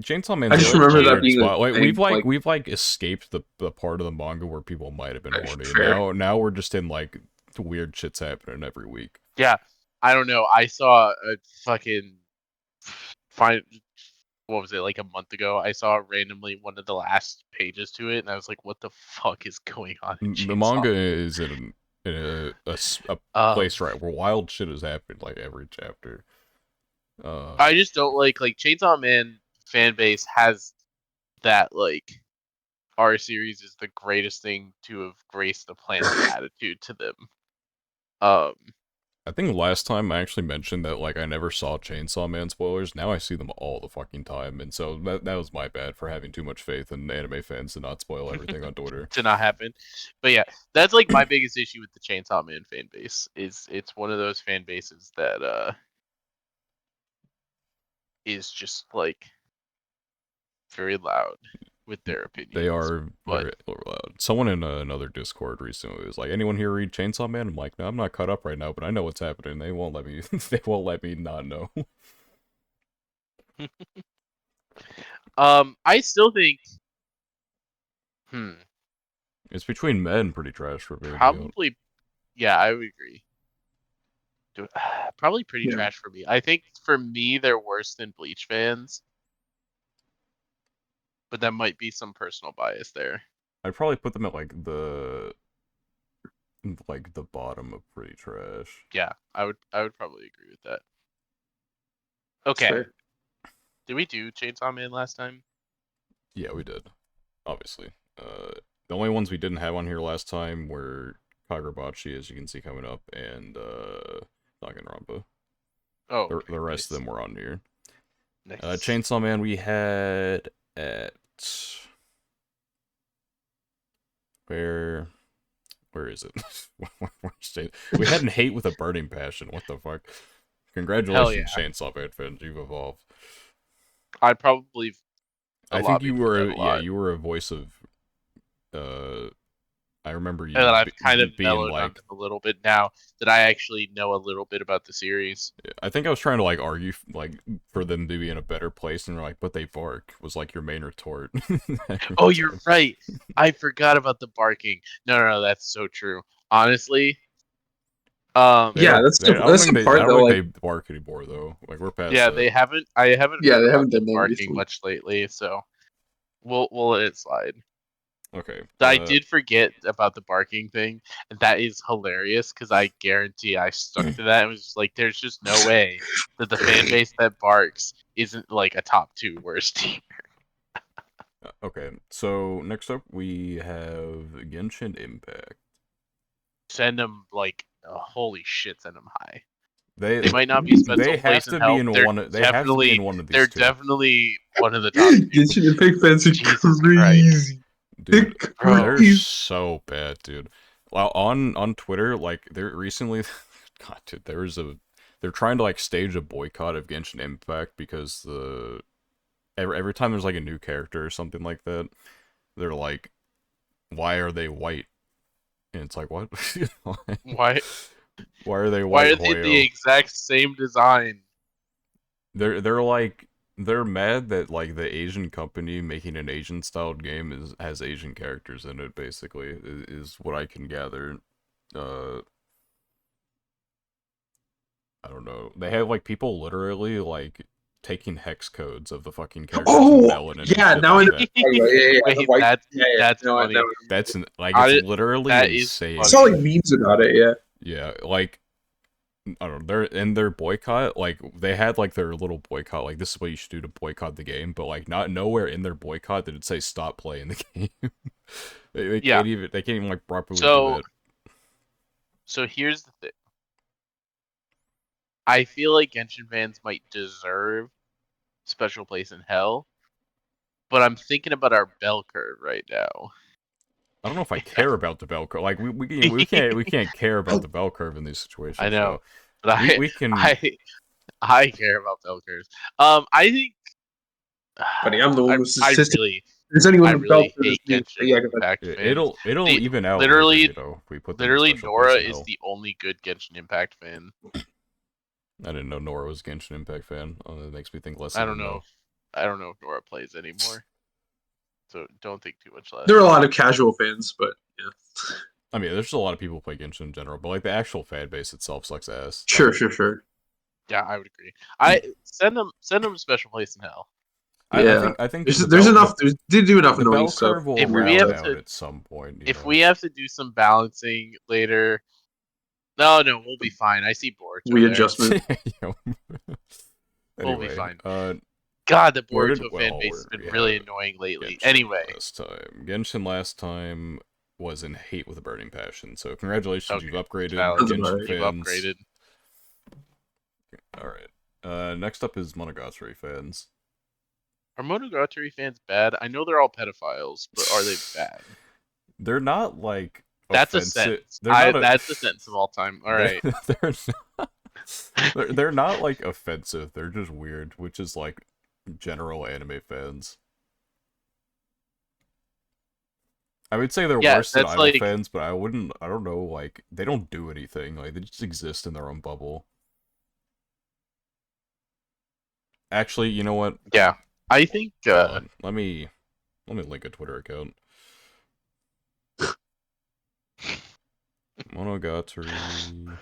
Chainsaw I Man's in just like Village a remember that weird being a spot. Like thing. Like, we've like escaped the part of the manga where people might have been horny, and fair. now we're just in like weird shit's happening every week. Yeah, I don't know. I saw a fucking fine. What was it like a month ago? I saw randomly one of the last pages to it, and I was like, "What the fuck is going on in The Chainsaw?" manga is in a Um, place right where wild shit has happened like every chapter. I just don't like Chainsaw Man fan base has that like our series is the greatest thing to have graced the planet attitude to them. Um, I think last time I actually mentioned that like I never saw Chainsaw Man spoilers. Now I see them all the fucking time, and so that was my bad for having too much faith in anime fans to not spoil everything on Twitter. to not happen. But yeah, that's like my biggest issue with the Chainsaw Man fan base is it's one of those fan bases that is just like very loud with their They opinions. are But very loud. Someone in another Discord recently was like, "Anyone here read Chainsaw Man?" I'm like, "No, I'm not caught up right now, but I know what's happening. They won't let me. They won't let me not know." I still think hmm It's between men, pretty trash for me. To be honest. probably yeah, I would agree. Probably pretty Yeah. trash for me. I think for me they're worse than Bleach fans. but that might be some personal bias there. I'd probably put them at like the bottom of pretty trash. Yeah, I would probably agree with that. That's Okay. fair. Did we do Chainsaw Man last time? Yeah, we did. Obviously. The only ones we didn't have on here last time were Kagurabachi, as you can see coming up, and Danganronpa. Oh, The, okay, the rest nice. of them were on here. Nice. Chainsaw Man we had at where is it? We had in Hate with a Burning Passion. What the fuck? Congratulations, yeah. Chainsaw Man fans, you've evolved. I probably I think you lobbied for that were a lot. you were a voice of I remember you And then I've kind of being mellowed on like them a little bit now that I actually know a little bit about the series. I think I was trying to like argue like for them to be in a better place, and they're like, but they bark was like your main retort. Oh, you're right. I forgot about the barking. No, that's so true. Honestly, Yeah, that's the I part don't that think like they bark anymore though. Like we're past yeah, that. they haven't. I haven't yeah heard they about haven't them done that barking recently. much lately, so we'll let it slide. Okay. I did forget about the barking thing, and that is hilarious because I guarantee I stuck to that and was just like, "There's just no way that the fan base that barks isn't like a top 2 worst tier." Okay. So next up we have Genshin Impact. Send them like, holy shit, send them high. They They might not be special they have place in to be hell. in They're one. They have to be definitely in one of these they're two. definitely one of the top 2. Genshin Impact fans are Jesus Christ. crazy. Dude, Bro. they're Crazy. so bad, dude. Well, on Twitter, like they're recently, God, dude, they're trying to like stage a boycott of Genshin Impact because every time there's like a new character or something like that, they're like, why are they white? And it's like, what? Why Why are they why white, are they the Hoyo? exact same design? They're like they're mad that like the Asian company making an Asian styled game has Asian characters in it. Basically, is what I can gather. Uh, I don't know. They have like people literally like taking hex codes of the fucking characters in Oh Melon and yeah, shit now I like know. that. What you're talking about. Yeah, the Wait, white. that's Yeah. No, I funny. know. That's like it's literally that is insane. I saw like memes about it. Yeah. Yeah, like I don't know. They're in their boycott. Like they had like their little boycott. Like this is what you should do to boycott the game. But like not nowhere in their boycott did it say stop playing the game. They Yeah. can't even like properly do So that. so here's the thing. I feel like Genshin fans might deserve special place in hell, but I'm thinking about our bell curve right now. I don't know if I care about the bell curve. Like we can't care about the bell curve in these I situations know, though. but We can I care about bell curves. I think Buddy, I'm the one with I statistics. really If there's anyone I with belt really for this hate meeting, Genshin yeah, go ahead. Impact fans. it'll even out later, Literally, you know, if we put them in special Nora place in is hell. the only good Genshin Impact fan. I didn't know Nora was a Genshin Impact fan. It makes me think less I of don't him know. though. I don't know if Nora plays anymore, so don't think too much There are a less. lot of casual fans, but yeah. I mean, there's just a lot of people who play Genshin in general, but like the actual fan base itself sucks ass. Sure. Yeah, I would agree. I send them special place in hell. Yeah. I think There's enough. They did do enough the annoying bell stuff. curve will If we round have out to, at some point. You if know. we have to do some balancing later, no, we'll be fine. I see Boruto there. Readjustment. We'll be Anyway, fine. God, the Boruto fan base has where been we really have annoying lately. Genshin Anyway, Genshin last time was in Hate with a Burning Passion. So congratulations, okay, you've upgraded, valid. Genshin You've fans. upgraded. All right. Next up is Monogatari fans. Are Monogatari fans bad? I know they're all pedophiles, but are they bad? They're not like That's offensive. a sentence. They're not That's the sentence of all time. All right. They're not, they're not like offensive. They're just weird, which is like general anime fans. I would say they're worse than idol fans, but I don't know, like, they don't do anything. Like, they just exist in their own bubble. Actually, you know what? Yeah. I think, let me link a Twitter account. Monogatari.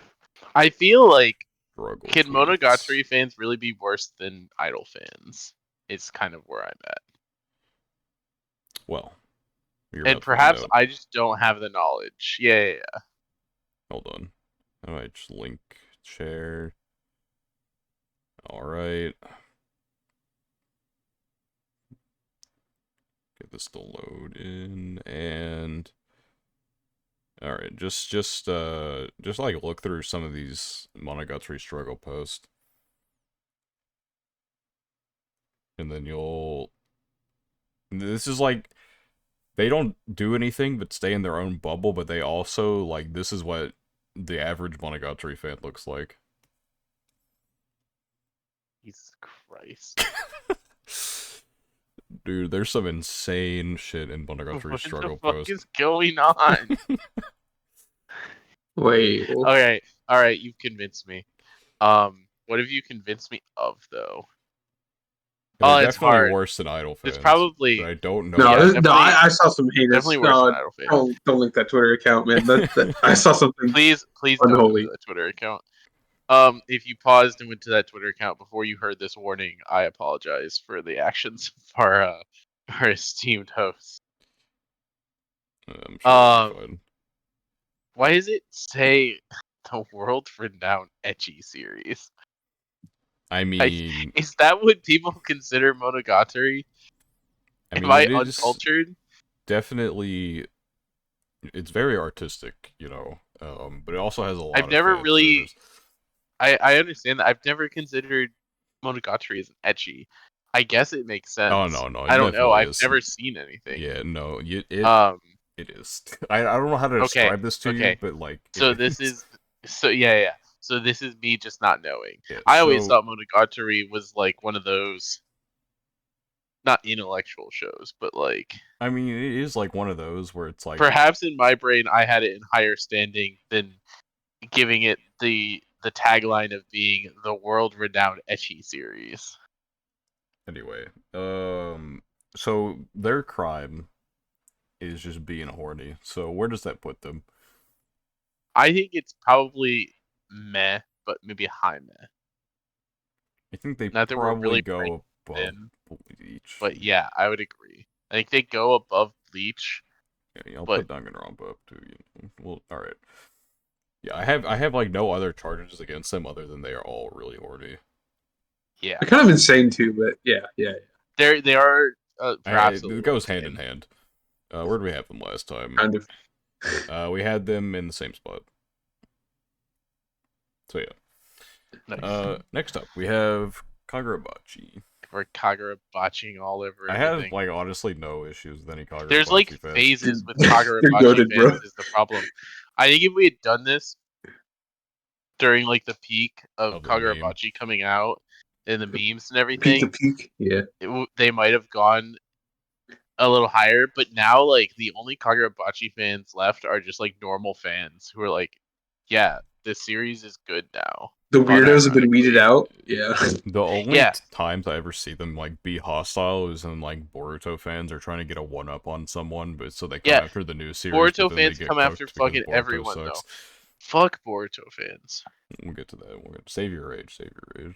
I feel like, can tweets. Monogatari fans really be worse than idol fans? It's kind of where I'm at. Well, you're And about to find perhaps out. I just don't have the knowledge. Yeah. Hold on. All right, just link share. All right. Get this to load in and all right, just like look through some of these Monogatari struggle posts, and then you'll. This is like they don't do anything but stay in their own bubble, but they also like this is what the average Monogatari fan looks like. Jesus Christ. Dude, there's some insane shit in Monogatari What the struggle fuck post. is going on? Wait. Okay, all right, you've convinced me. What have you convinced me of though? They're Oh, it's definitely hard. worse than Idol It's fans, but probably I don't know No, yeah, why. no, definitely I saw some heinous. definitely worse than No, Idle Fan. don't link that Twitter account, man. That I saw something Please don't go to unholy. that Twitter account. If you paused and went to that Twitter account before you heard this warning, I apologize for the actions of our esteemed host. I'm sure they'll be Um, fine. why does it say the world-renowned ecchi series? I Like, mean, is that what people consider Monogatari? I Am mean, I it is uncultured? definitely it's very artistic, you know, but it also has a I've lot of never fan really. service. I understand that. I've never considered Monogatari as an ecchi. I guess it makes Oh sense. no, I it don't know. definitely I've is. never seen anything. Yeah, no, Um. it is. I don't know how to Okay. describe this to you, Okay. but like So it this is. is. So yeah. So this is me just not knowing. Yeah. I always So thought Monogatari was like one of those not intellectual shows, but like I mean, it is like one of those where it's like perhaps in my brain I had it in higher standing than giving it the tagline of being the world renowned ecchi series. anyway. So their crime is just being horny. So where does that put them? I think it's probably meh, but maybe high meh. I think they Not that we're probably really ranked go above thin, Bleach. but yeah, I would agree. I think they go above Bleach, Yeah, I'll but put Danganronpa up too. You know. Well, all right. Yeah, I have like no other charges against them other than they are all really horny. yeah, They're kind of insane too, but yeah. they are perhaps a It little goes hand in insane. hand. Where did we have them last time? Kind of. We had them in the same spot. So yeah. Nice. Next up we have Kagurabachi. We're Kagura botching all over I have everything. like honestly no issues with any There's like Kagurabachi fans. phases with Kagura They're botching goated, bro. fans is the problem. I think if we had done this during like the peak of Of the meme. Kagurabachi coming out and the memes and Peak to everything, peak. Yeah. they might have gone a little higher. But now, like the only Kagurabachi fans left are just like normal fans who are like, "Yeah, this series is good now." The weirdos have been weeded Unironically, out. Yeah. The only yeah, times I ever see them like be hostile is when like Boruto fans are trying to get a one up on someone, but so they come yeah. after the new series, but Boruto then they fans get come after cooked because fucking Boruto everyone though. sucks. Fuck Boruto fans. We'll get to that. Save your rage, save your rage.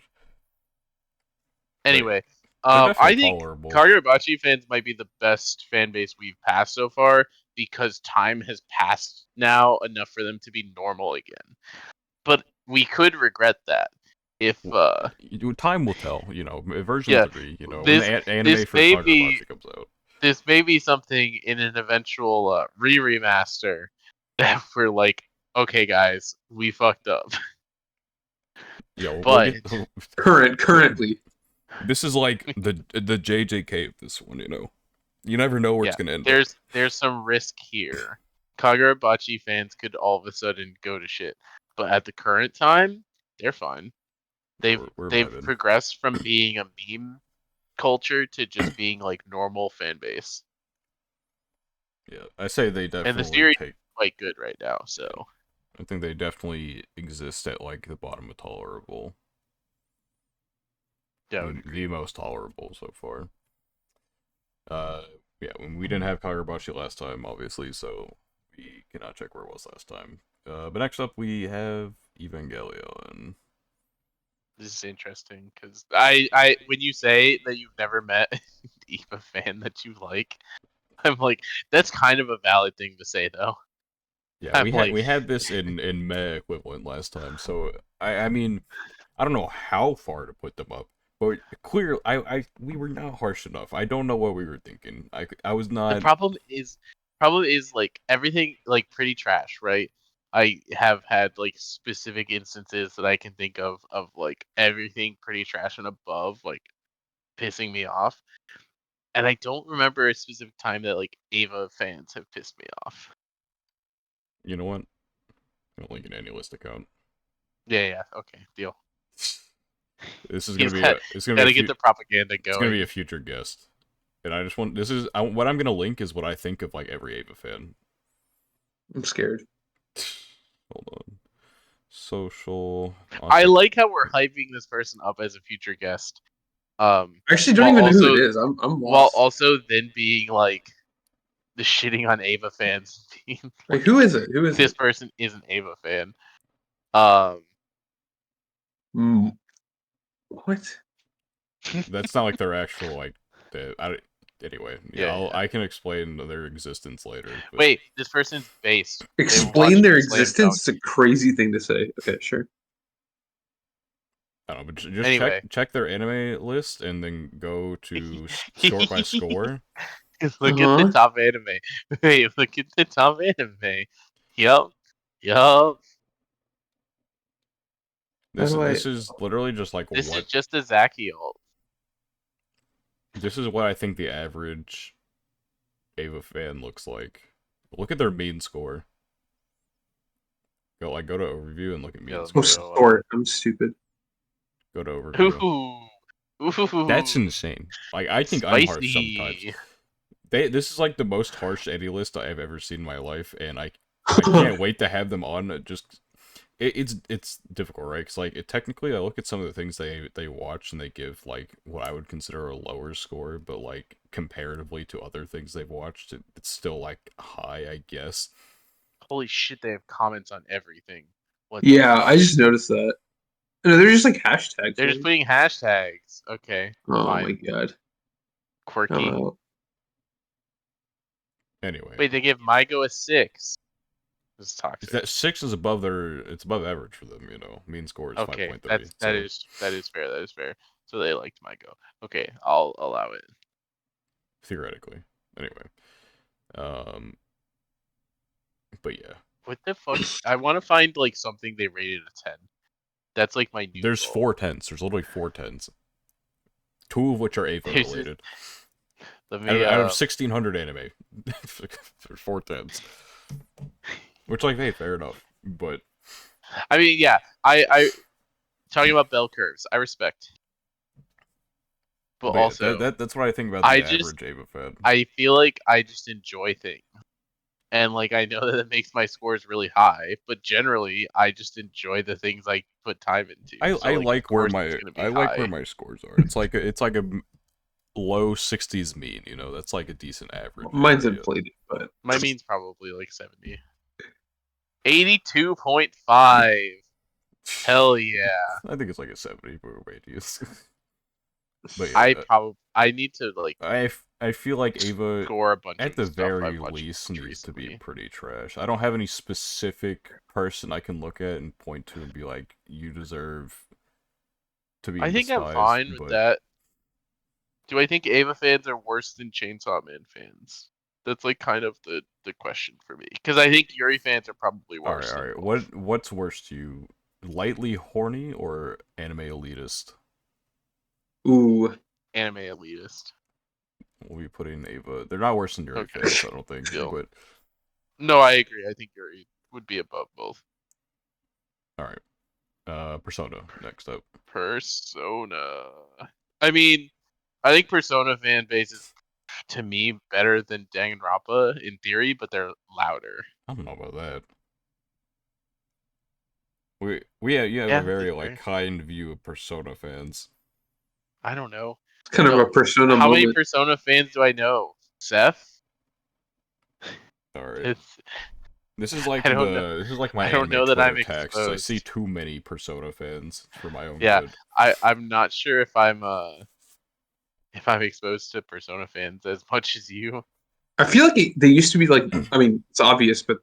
But Anyway, they're definitely I think tolerable. Kagurabachi fans might be the best fan base we've passed so far because time has passed now enough for them to be normal again. But we could regret that if Time will tell. You know, version yeah, 3. You know, when this the anime this for may be Kagurabachi comes out. this may be something in an eventual remaster that we're like, okay guys, we fucked up. Yeah, we'll But get. Currently. This is like the JJK of this one. You know, you never know where it's yeah, gonna end up. there's some risk here. Kagurabachi fans could all of a sudden go to shit, but at the current time, they're fine. Yeah, They've we're they've vibing. progressed from being a meme culture to just being like normal fan base, Yeah, I say they and the definitely series take. is quite good right now. So Yeah, I think they definitely exist at like the bottom of tolerable. yeah, I would agree. The most tolerable so far. Uh, yeah, when we didn't have Kagurabachi last time, obviously, so we cannot check where it was last time. But next up we have Evangelion. This is interesting because I when you say that you've never met a fan that you like, I'm like, that's kind of a valid thing to say, though. Yeah, I'm like, we had this in Meh equivalent last time, so I mean I don't know how far to put them up, but clear I we were not harsh enough. I don't know what we were thinking. I was the not. problem is like everything like pretty trash, right? I have had like specific instances that I can think of like everything pretty trash and above like pissing me off. And I don't remember a specific time that like Ava fans have pissed me off. You know what? I'm gonna link an AnyList account. Yeah, okay, deal. This is gonna He's be got a it's gonna be got a to get few, the propaganda it's gonna be a going. future guest, and I just want this is what I'm gonna link is what I think of like every Ava fan. I'm scared. Hold on, social. I Honestly, like how we're hyping this person up as a future guest. I actually don't While even know who it also is. I'm while lost. also then being like the shitting on Ava fans, being Like, like who is it? Who is this it? person is an Ava fan. Um, Mm, what? that's not like their actual like. Anyway, yeah, yeah. I can explain their existence later, but Wait, this person's based. They Explain watched their Slam existence Dunk. is a crazy thing to say. Okay, sure. I don't know. But just Anyway, check their anime list and then go to score by score. look at the Uh-huh. top anime. Wait, look at the top anime. Yup, yup. How do I? This is literally just like This is what just a Zaki ult. this is what I think the average Ava fan looks like. Look at their mean score. Go to overview and look at Yeah, mean let me Oh, score. go. sort. I'm stupid. Go to overview. Ooh, That's ooh, insane. Like I think I'm harsh sometimes. spicy. This is like the most harsh Eddie list I've ever seen in my life, and I can't wait to have them on. Just it's difficult, right? Because like technically, I look at some of the things they watch and they give like what I would consider a lower score, but like comparatively to other things they've watched, it's still like high, I guess. Holy shit, they have comments on everything. What the Yeah, I fuck? just noticed that. No, they're just like hashtags, They're just right? putting hashtags. Okay, Oh my fine. god. I'm Quirky. out. Anyway, Wait, they give Mygo a 6. This is it's toxic. that 6 is above it's above average for them. Mean score is Okay, 5.3, that so is that is fair. That is fair. So they liked Mygo. Okay, I'll allow it. theoretically, anyway. Um, but yeah, What the fuck? I want to find like something they rated a 10. That's like my new there's goal. 4 tens. There's literally 4 tens. Two of which are Ava There's just, related. let me Out of 1,600 anime, there's 4 tens. Which, like, hey, fair enough. But I mean, yeah, I talking about bell curves. I respect, but yeah, also that's what I think about the I just average Ava fan. I feel like I just enjoy things. And like I know that it makes my scores really high, but generally I just enjoy the things I put time into. So I like of like where course it's my gonna be I like where high. my scores are. It's like a low 60s mean. That's like a decent average Mine's area. inflated, but My mean's probably like 70. 82.5. Hell yeah. I think it's like a 70 for radius. But I yeah, probably I need to like I feel like Ava score a bunch at of the stuff very I've watched least needs to be recently. pretty trash. I don't have any specific person I can look at and point to and be like, you deserve to be I in think this I'm highs, fine with but that. Do I think Ava fans are worse than Chainsaw Man fans? That's like kind of the question for me. Because I think Yuri fans are probably worse all than right. both. What's worse to you? Lightly horny or anime elitist? ooh, Anime elitist. We'll be putting Ava. They're not worse than Yuri Okay, fans, I don't think. deal. But No, I agree. I think Yuri would be above both. all right. Persona next up. Persona. I mean, I think Persona fan base is to me better than Danganronpa in theory, but they're louder. I don't know about that. You have a Yeah, very that's like fair. kind view of Persona fans. I don't know. it's kind of a No, persona how many moment. Persona fans do I know? Seth? All right. It's I don't know. This is like my I don't anime know that Twitter I'm tax. I see exposed. too many Persona fans for my own Yeah, good. I'm not sure if I'm exposed to Persona fans as much as you. I feel like they used to be like. I mean, it's obvious, but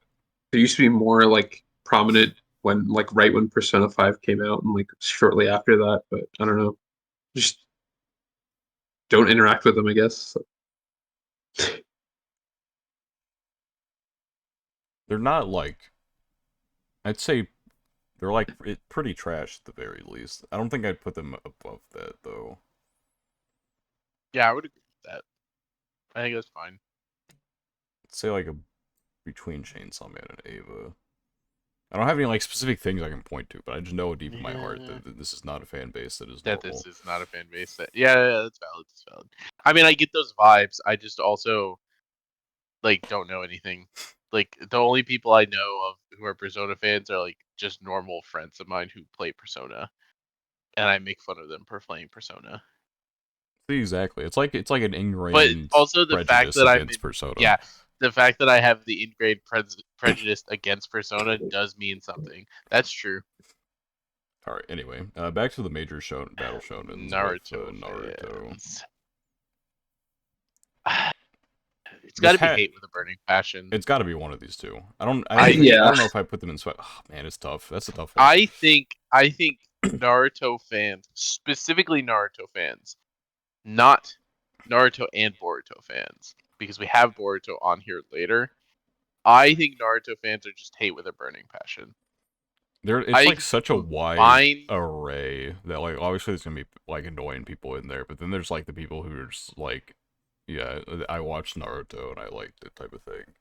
there used to be more like prominent when like right when Persona 5 came out and like shortly after that. But I don't know. Just don't interact with them, I guess. They're not like, I'd say they're like pretty trash at the very least. I don't think I'd put them above that though. Yeah, I would agree with that. I think that's fine. I'd say like a between Chainsaw Man and Ava. I don't have any like specific things I can point to, but I just know deep in my heart Yeah. that this is not a fan base that is That normal. this is not a fan base. Yeah, that's valid. That's valid. I mean, I get those vibes. I just also like don't know anything. Like the only people I know of who are Persona fans are like just normal friends of mine who play Persona, and I make fun of them for playing Persona. Exactly. It's like an But ingrained also the fact prejudice that I'm against in, Persona. yeah, the fact that I have the ingrained prejudice against Persona does mean something. That's true. All right. Anyway, back to the major battle shonens with Naruto Naruto. fans. It's got This to be hat. hate with a burning passion. It's got to be one of these two. I don't. I don't I think. think I Yeah. don't know if I put them in sweat. Oh, man, it's tough. That's a tough one. I think Naruto fans, specifically Naruto fans, not Naruto and Boruto fans, because we have Boruto on here later. I think Naruto fans are just hate with a burning passion. It's I like can such a wide combine. array that like obviously there's gonna be like annoying people in there, but then there's like the people who are just like, yeah, I watched Naruto and I liked it type of thing.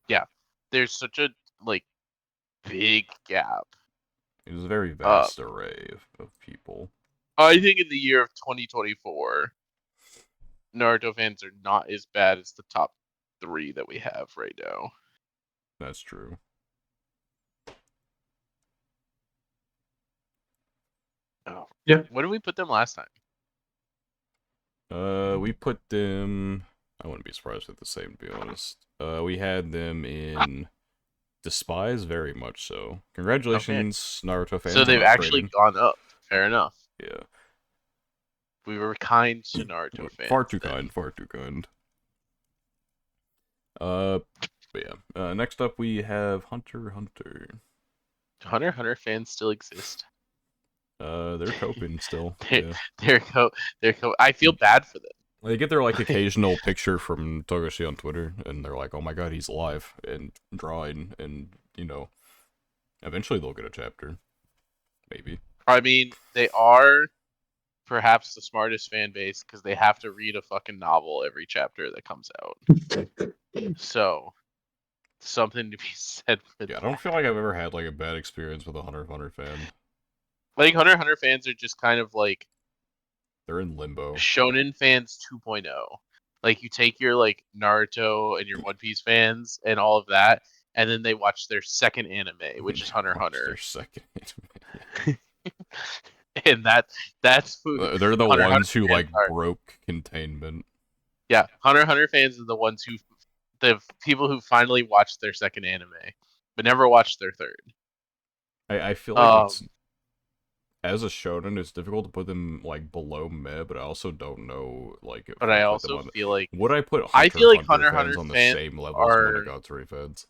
Yeah, there's such a like big gap. It was a very Uh, vast array of people. I think in the year of 2024, Naruto fans are not as bad as the top 3 that we have right now. That's true. Oh, Yeah. where did we put them last time? We put them. I wouldn't be surprised with the same, to be honest. We had them in Despise, very much so. Okay, Congratulations, Naruto so fans, on they've actually upgrading. gone up. Fair enough. Yeah, We were kind to Naruto far fans too then. kind, far too kind. Uh, but yeah. Next up we have Hunter x Hunter. Hunter x Hunter fans still exist. They're coping still. they're Yeah, they're co they're co. I feel bad for they get their like them. occasional picture from Togashi on Twitter, and they're like, "Oh my god, he's alive and drawing," and eventually they'll get a chapter, maybe. I mean, they are perhaps the smartest fan base because they have to read a fucking novel every chapter that comes out. So something to be said for Yeah, I don't that. feel like I've ever had like a bad experience with a Hunter x Hunter fan. Like Hunter x Hunter fans are just kind of like They're in limbo. Shonen fans 2.0. Like you take your like Naruto and your One Piece fans and all of that, and then they watch their second anime, which is They Hunter x watch their Hunter. second anime. And that's who They're the Hunter x Hunter ones who fans like are. broke containment. Yeah, Hunter x Hunter fans are the ones who, the people who finally watched their second anime, but never watched their third. I feel like it's Um, as a shonen, it's difficult to put them like below meh, but I also don't know like if but I I put them also on. feel like Would I put I Hunter feel x like Hunter Hunter x fans Hunter on the fans same level as are. Monogatari fans?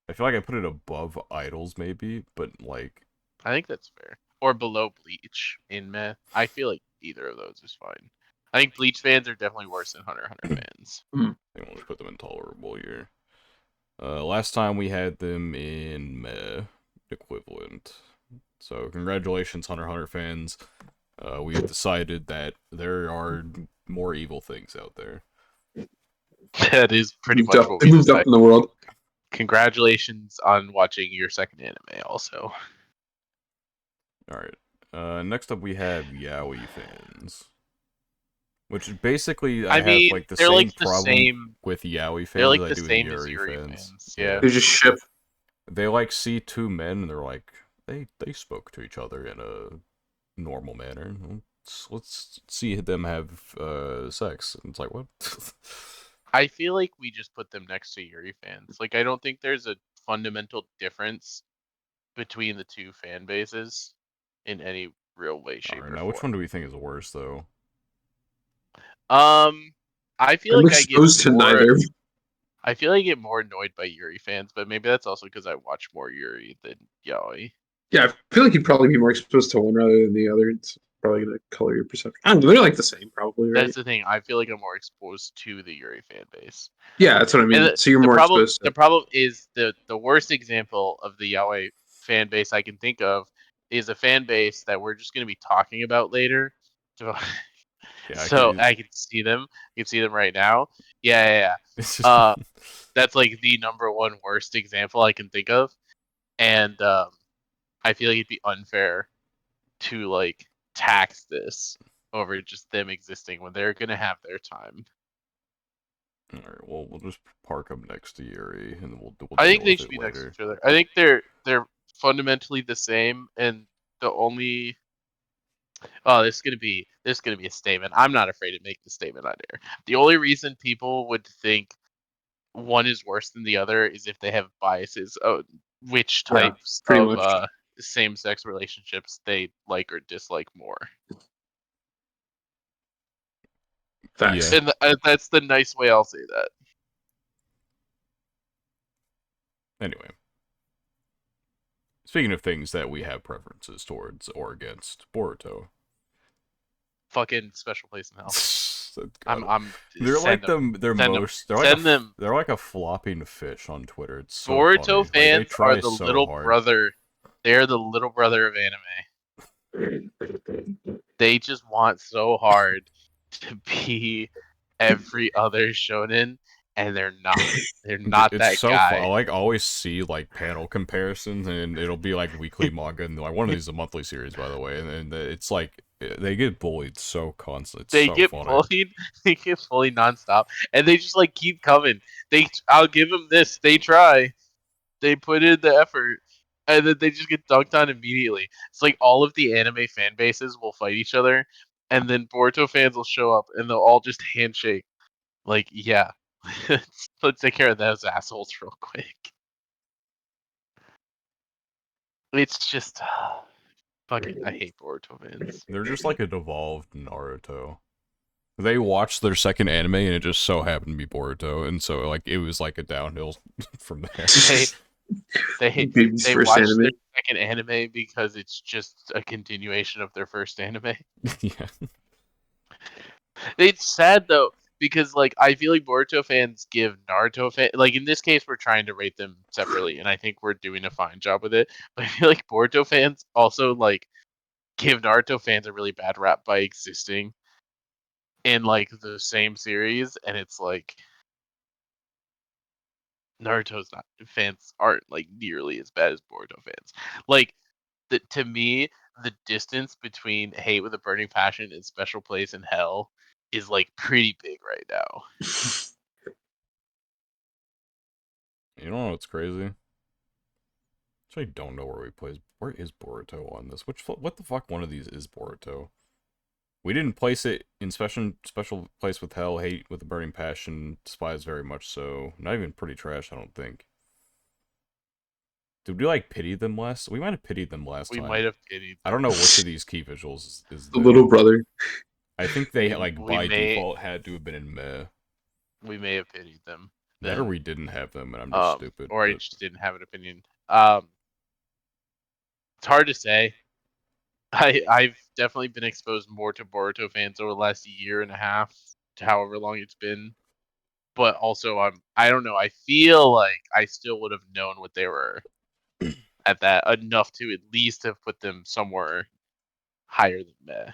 I feel like I put it above Idols maybe, but like I think that's fair. Or below Bleach in meh. I feel like either of those is fine. I think Bleach fans are definitely worse than Hunter x Hunter fans. I want to put them in tolerable here. Last time we had them in meh equivalent. So congratulations, Hunter x Hunter fans. We've decided that there are more evil things out there. That is pretty Moved much up. what They we moved up decided. in the world. Congratulations on watching your second anime also. Alright. Next up we have Yaoi fans. Which basically I I have mean, like the they're same like the problem same. with Yaoi They're fans as like I the do with same as Yuri Yuri fans. fans. Yeah. Yeah. They just ship. They like see two men and they're like they spoke to each other in a normal manner. Let's see them have sex. And it's like what? I feel like we just put them next to Yuri fans. Like, I don't think there's a fundamental difference between the two fan bases in any real way, shape, Alright, or now which form. one do we think is worse though? Um, I feel I'm like I get exposed to more. neither. I feel like I get more annoyed by Yuri fans, but maybe that's also because I watch more Yuri than Yaoi. Yeah, I feel like you'd probably be more exposed to one rather than the other. It's probably gonna color your perception. I don't know, they're like the same, probably, right? That's the thing. I feel like I'm more exposed to the Yuri fan base. Yeah, that's what I And mean. So you're the more problem exposed to the problem is the worst example of the Yaoi fan base I can think of is a fan base that we're just going to be talking about later. So, Yeah, so I can see them. You can see them right now. Yeah. it's just Uh, that's like the number one worst example I can think of, and I feel like it'd be unfair to like tax this over just them existing when they're gonna have their time. all right. Well, we'll just park them next to Yuri, and we'll I deal think they with should it be next to later. each other. I think they're fundamentally the same, and the only this is gonna be a statement. I'm not afraid to make the statement on air. The only reason people would think one is worse than the other is if they have biases of which yeah, types pretty of much same-sex relationships they like or dislike more. facts. Yeah. And that's the nice way I'll say that. Anyway, speaking of things that we have preferences towards or against, Boruto. Fucking special place in hell. God, I'm they're send like them. they're Send them. most Send them. they're like a flopping fish on Twitter. It's so Boruto funny. Like they fans are try the so little hard. brother. They're the little brother of anime. They just want so hard to be every other shonen, and they're not. They're not It's that so fun. I guy. like always see like panel comparisons, and it'll be like weekly manga, and like one of these is a monthly series, by the way, and it's like they get bullied so constant. It's They so get funny. bullied. They get bullied nonstop, and they just like keep coming. I'll give them this. They try. They put in the effort, and then they just get dunked on immediately. It's like all of the anime fan bases will fight each other, and then Boruto fans will show up, and they'll all just handshake. Like, yeah, let's take care of those assholes real quick. It's just fucking. I hate Boruto fans. They're just like a devolved Naruto. They watched their second anime, and it just so happened to be Boruto, and so like it was like a downhill from there. They they Baby's they first watched their anime. second anime because it's just a continuation of their first anime. Yeah. It's sad though because like I feel like Boruto fans give Naruto like in this case we're trying to rate them separately and I think we're doing a fine job with it. But I feel like Boruto fans also like give Naruto fans a really bad rap by existing in like the same series and it's like Naruto's not fans aren't like nearly as bad as Boruto fans. Like to me, the distance between Hate with a Burning Passion and Special Place in Hell is like pretty big right now. You know what's crazy? Actually, don't know where we place. Where is Boruto on this? What the fuck? One of these is Boruto. We didn't place it in special place with Hell, Hate with a Burning Passion, Despise very much so. Not even Pretty Trash, I don't think. Did we like pity them last? We might have pitied them last We time. might have pitied I them. don't know which of these key visuals is The them. little brother. I think they like We by may default had to have been in meh. have pitied them That or then. we didn't have them, and I'm just stupid. Or I But just didn't have an opinion. It's hard to say. I've definitely been exposed more to Boruto fans over the last year and a half, to however long it's been. But also, I don't know. I feel like I still would have known what they were at that enough to at least have put them somewhere higher than meh.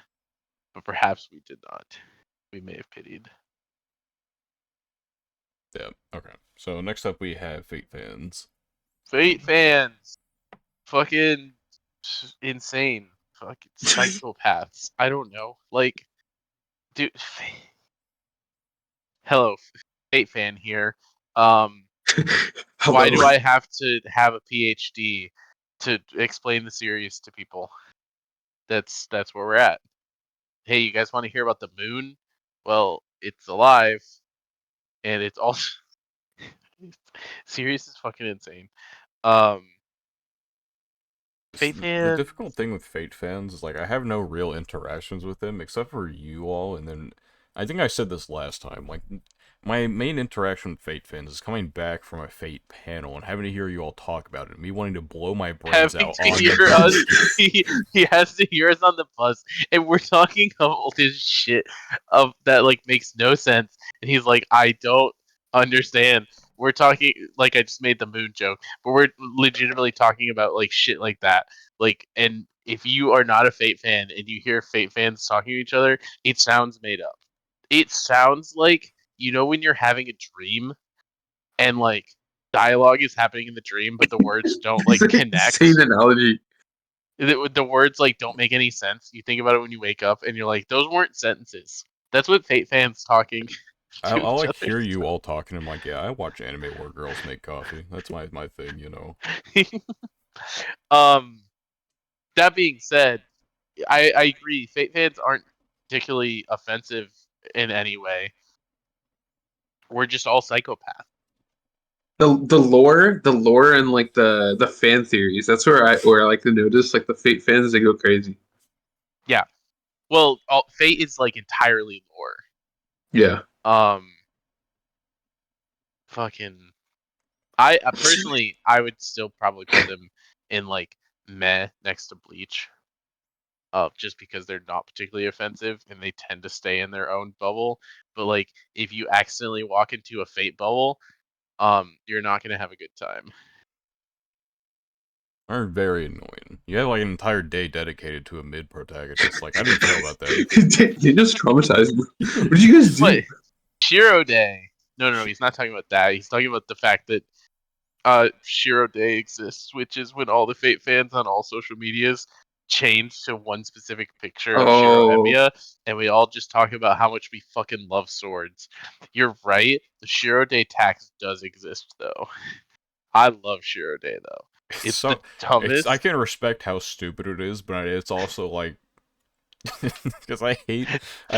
But perhaps we did not. We may have pitied. yeah, okay. So next up we have Fate fans. Fate fans, fucking insane, fucking psychopaths. I don't know. Like, dude, hello, Fate fan here. Um, why Hello. do I have to have a PhD to explain the series to people? That's where we're at. Hey, you guys want to hear about the moon? Well, it's alive, and it's also series is fucking insane. Um, Fate The fans. difficult thing with Fate fans is like I have no real interactions with them except for you all, and then I think I said this last time. Like, my main interaction with Fate fans is coming back from a Fate panel and having to hear you all talk about it, and me wanting to blow my brains Having out to on hear the us, bus. he has to hear us on the bus, and we're talking all this shit of that like makes no sense, and he's like, I don't understand. We're talking like I just made the moon joke, but we're legitimately talking about like shit like that. Like, and if you are not a Fate fan and you hear Fate fans talking to each other, it sounds made up. It sounds like when you're having a dream and like dialogue is happening in the dream, but the words don't It's like like an insane connect. analogy. The words like don't make any sense. You think about it when you wake up, and you're like, those weren't sentences. That's what Fate fans talking to I'll each like other. hear you all talking. I'm like, yeah, I watch anime where girls make coffee. That's my thing, you know. um, that being said, I agree. Fate fans aren't particularly offensive in any way. We're just all psychopaths. The lore and like the fan theories. That's where I like to notice like the Fate fans, they go crazy. Yeah. Well, Fate is like entirely lore. Yeah. Um, fucking I personally, I would still probably put them in like meh next to Bleach, just because they're not particularly offensive and they tend to stay in their own bubble. But like, if you accidentally walk into a Fate bubble, you're not gonna have a good time. Are very annoying. You have like an entire day dedicated to a mid protagonist. Like, how do you feel about that? They just traumatized me. What did you guys But do? Shiro Day, no, he's not talking about that. He's talking about the fact that Shiro Day exists, which is when all the Fate fans on all social medias change to one specific picture of Shiro Oh, Emiya, and we all just talk about how much we fucking love swords. You're right. The Shiro Day tax does exist, though. I love Shiro Day, though. It's It's the so I dumbest. can respect how stupid it is, but it's also like because I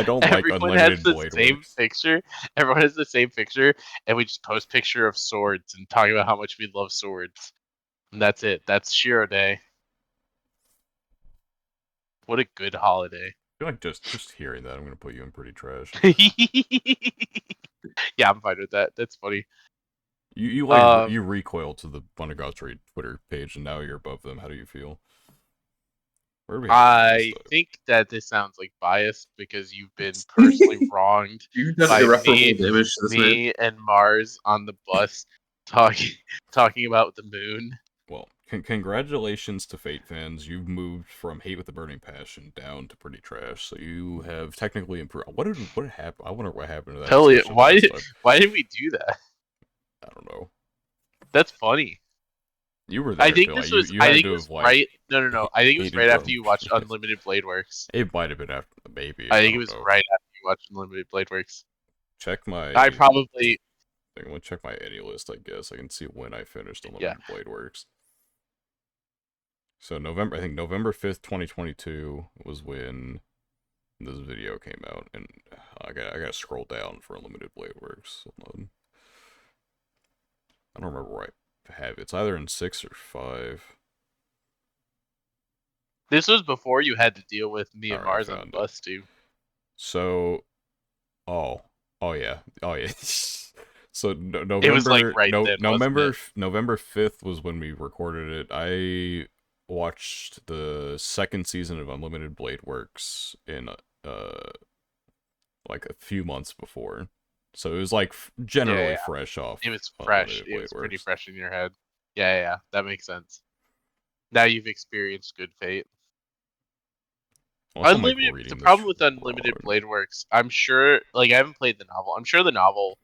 don't like Everyone has unlimited the blade same works. picture. Everyone has the same picture, and we just post picture of swords and talk about how much we love swords. And that's it. That's Shiro Day. What a good holiday. I feel like just hearing that, I'm gonna put you in pretty trash. Yeah, I'm fine with that. That's funny. You like Um, you recoil to the Monogatari Twitter page, and now you're above them. How do you feel? Where do we have on the list I though? think that this sounds like biased because you've been personally wronged you've done by irreparable damage to this man. me and Mars on the bus talking talking about the moon. Well, congratulations to Fate fans. You've moved from hate with a burning passion down to pretty trash. So you have technically improved. What happened? I wonder what happened to that Tell you discussion last time. why did we do that? I don't know. That's funny. You were there too. Like you I had think to it was have like right. No. I think it was hated right your after own you watched penis. Unlimited Blade Works. It might have been after maybe. I I think it don't was know. right after you watched Unlimited Blade Works. Check I my probably I'm gonna check my any list. I guess I can see when I finished yeah. Unlimited Blade Works. So November, I think November 5th, 2022 was when this video came out, and I gotta scroll down for Unlimited Blade Works. I don't remember where I have it. It's either in 6 or 5. This was before you had to deal with me All and right, I Mars on the found it. bus too. So, oh, oh yeah. So It was like November, right no, then, wasn't it? November 5th was when we recorded it. I watched the second season of Unlimited Blade Works in like a few months before, so it was like Yeah, generally yeah. fresh It off was fresh. Unlimited It Blade was pretty Works. fresh in your head. Yeah. That makes sense. Now you've experienced good fate. Unless I'm like Unlimited. The reading this problem with Unlimited wrong. Blade Works, I'm sure. Like I haven't played the novel. I'm sure the novel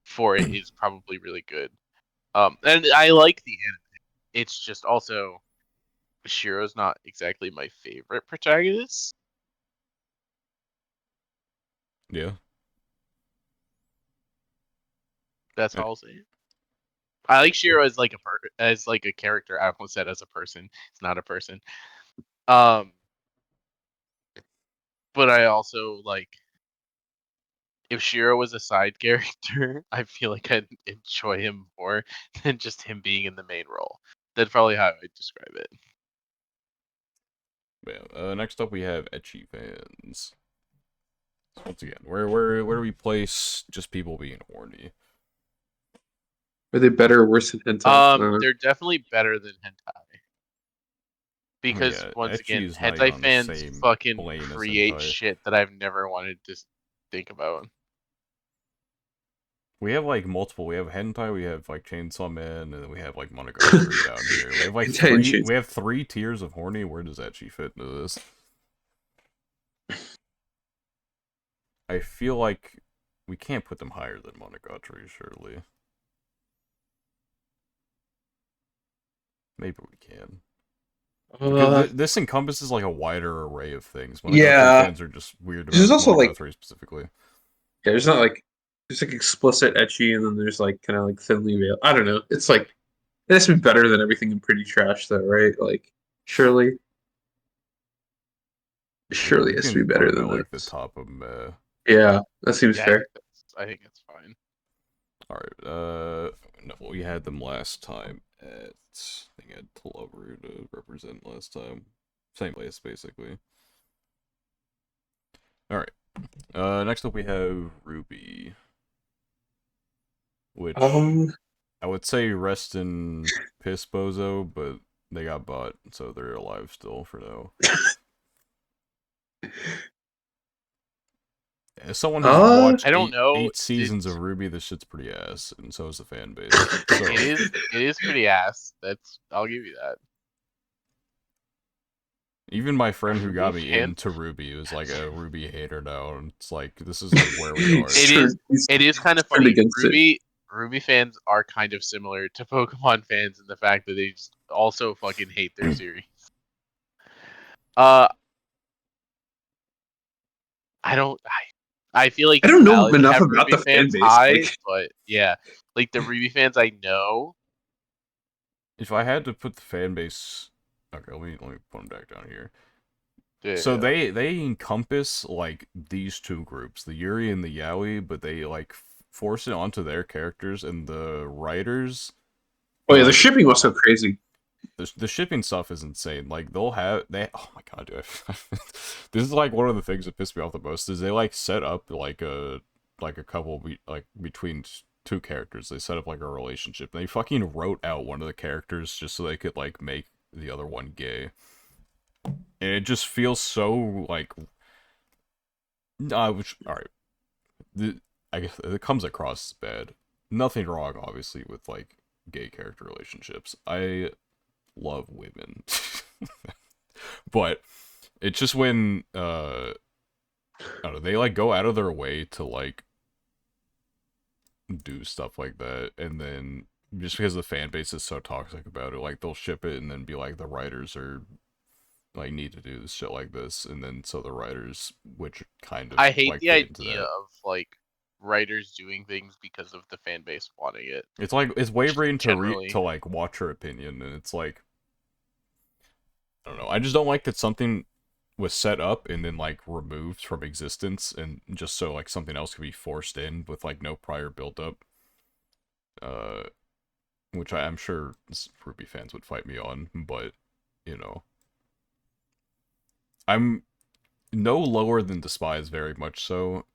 for it is probably really good. And I like the anime. It's just also Shiro's not exactly my favorite protagonist. Yeah. That's Eh, all I'll say. I like Shiro as like as like a character. I almost said as a person. It's not a person. Um, but I also like if Shiro was a side character, I feel like I'd enjoy him more than just him being in the main role. That's probably how I'd describe it. Yeah. Next up we have Ecchi fans. Once again, where do we place just people being horny? Are they better or worse than hentai? They're definitely better than hentai. I mean, Because yeah, once ecchi again, is not even hentai on the fans same fucking plane as create hentai. shit that I've never wanted to think about. We have like multiple. We have hentai. We have like Chainsaw Man, and then we have like Monogatari down here. We have like Hentai and three. shades. We have 3 tiers of horny. Where does that fit into this? I feel like we can't put them higher than Monogatari, surely. Maybe we can. Because this encompasses like a wider array of things. Monogatari Yeah. fans are just weird There's about also like Monogatari specifically. yeah, there's like explicit etchy and then there's like kind of like thinly veiled. I don't know. It's like it has to be better than everything in Pretty Trash though, right? Like surely Yeah, surely we it has to can be put better them at than like the this. top of Yeah, that seems Yeah, fair. I think that's fine. All right. No, we had them last time at. I think I had Tulabru to represent last time. Same place, basically. All right. Next up we have Ruby, which Um I would say rest in piss bozo, but they got bought, so they're alive still for now. As someone who's uh watched I don't eight know. eight seasons of Ruby, this shit's pretty ass, and so is the fan base. So It is pretty ass. I'll give you that. even my friend who Ruby got me fans. into Ruby was like a Ruby hater now, and it's like this is like where we are. It is kind of turned funny. against it. Ruby fans are kind of similar to Pokemon fans in the fact that they just also fucking hate their series. Uh, I don't. I feel like I it's don't know valid to enough have about Ruby the fan fans base. high, Like but yeah, like the Ruby fans I know. If I had to put the fan base, okay, let me put them back down here. So Yeah. they encompass like these two groups, the Yuri and the Yaoi, but they like force it onto their characters, and the writers oh or yeah, the like shipping was so crazy. the shipping stuff is insane. Like they oh my god, dude, this is like one of the things that pissed me off the most is they like set up like a couple like between two characters. They set up like a relationship. And they fucking wrote out one of the characters just so they could like make the other one gay. And it just feels so like which all right. I guess it comes across as bad. Nothing wrong, obviously, with like gay character relationships. I love women, but it's just when I don't know, they like go out of their way to like do stuff like that, and then just because the fan base is so toxic about it, like they'll ship it and then be like the writers are like need to do this shit like this, and then so the writers, which kind of I hate like the fit into idea that. of like writers doing things because of the fan base wanting it. It's like it's wavering Generally, to like watch her opinion, and it's like I don't know. I just don't like that something was set up and then like removed from existence, and just so like something else could be forced in with like no prior build up. Uh, which I'm sure Ruby fans would fight me on, but you know, I'm no lower than despise, very much so.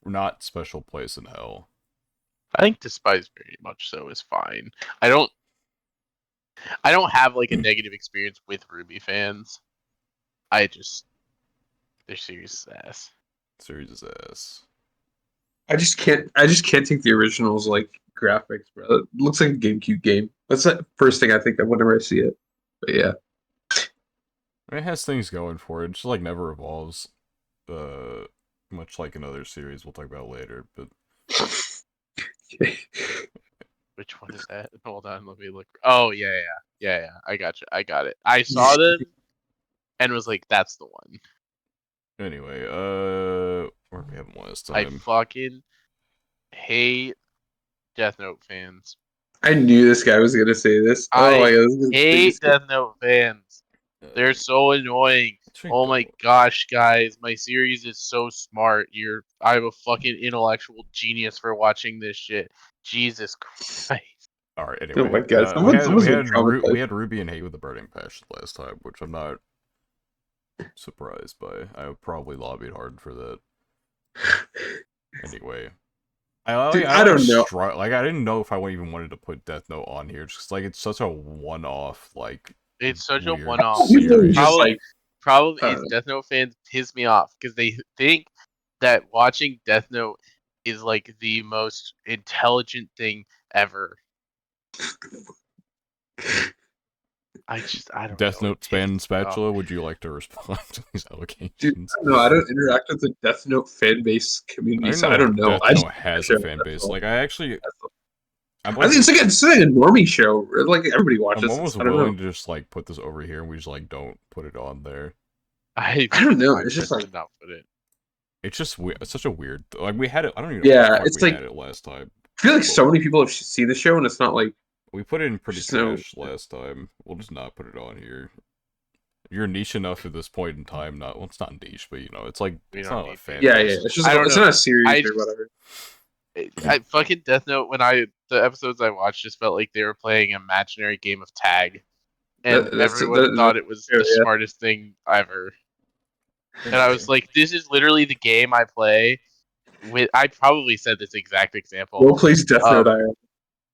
Not special place in hell. I think despise very much so is fine. I don't I don't have like a negative experience with Ruby fans. I just their series is ass. Series is ass. I just can't take the originals like graphics, bro. It looks like a GameCube game. That's the first thing I think of whenever I see it. But yeah. It has things going for it. It just like never evolves. Much like another series we'll talk about later. But Which one is that? Hold on, let me look. Oh yeah. I got you. I got it. I saw them and was like, that's the one. anyway, where we have them last I time. fucking hate Death Note fans. I knew this guy was gonna say this. Oh I my god, this is the hate biggest thing. Death Note fans. They're so annoying. Oh my Trinko. gosh, guys, my series is so smart. I'm a fucking intellectual genius for watching this shit. Jesus Christ. All right. Oh Anyway, my god, we someone's been we traumatized. had Ruby and Hate with the Burning Passion last time, which I'm not surprised by. I probably lobbied hard for that. Anyway, Dude, I I always don't know. like I didn't know if I even wanted to put Death Note on here, just 'cause, like it's such a one-off, like It's such a weird one-off. People are series. just Problem like, problem uh, is Death Note fans piss me off because they think that watching Death Note is like the most intelligent thing ever. I don't Death know. It Note Span pisses me off. Spatula, would you like to respond to these dude, allegations? I don't know. I don't interact with the Death Note fan base I community, don't so know I if don't know. Death I just Note watch the has a show. fan That's base. all. Like I'm I like think it's like a normie show. Like everybody I'm watches this. almost I don't know. willing to just like put this over here and we just like don't put it on there. I I don't know. find It's just best like, to not put it. It's just weird. It's such a weird. Like we had it. I don't even know where the yeah, fuck it's we like had it last time. I feel like But so many people have seen the show, and it's not like we put it in pretty just no. trash last time. We'll just not put it on here. You're niche enough at this point in time. Not well, it's not niche, but you know, it's like We it's don't not a need fan to. Yeah, yeah. base. It's just I don't it's know. not a series I or just whatever. I fucking Death Note the episodes I watched just felt like they were playing an imaginary game of tag, and everyone That's thought it was true, the yeah. smartest thing ever. And I Anyway, was like, this is literally the game I play with. I probably said this exact example. Will plays Death Note Um, IO.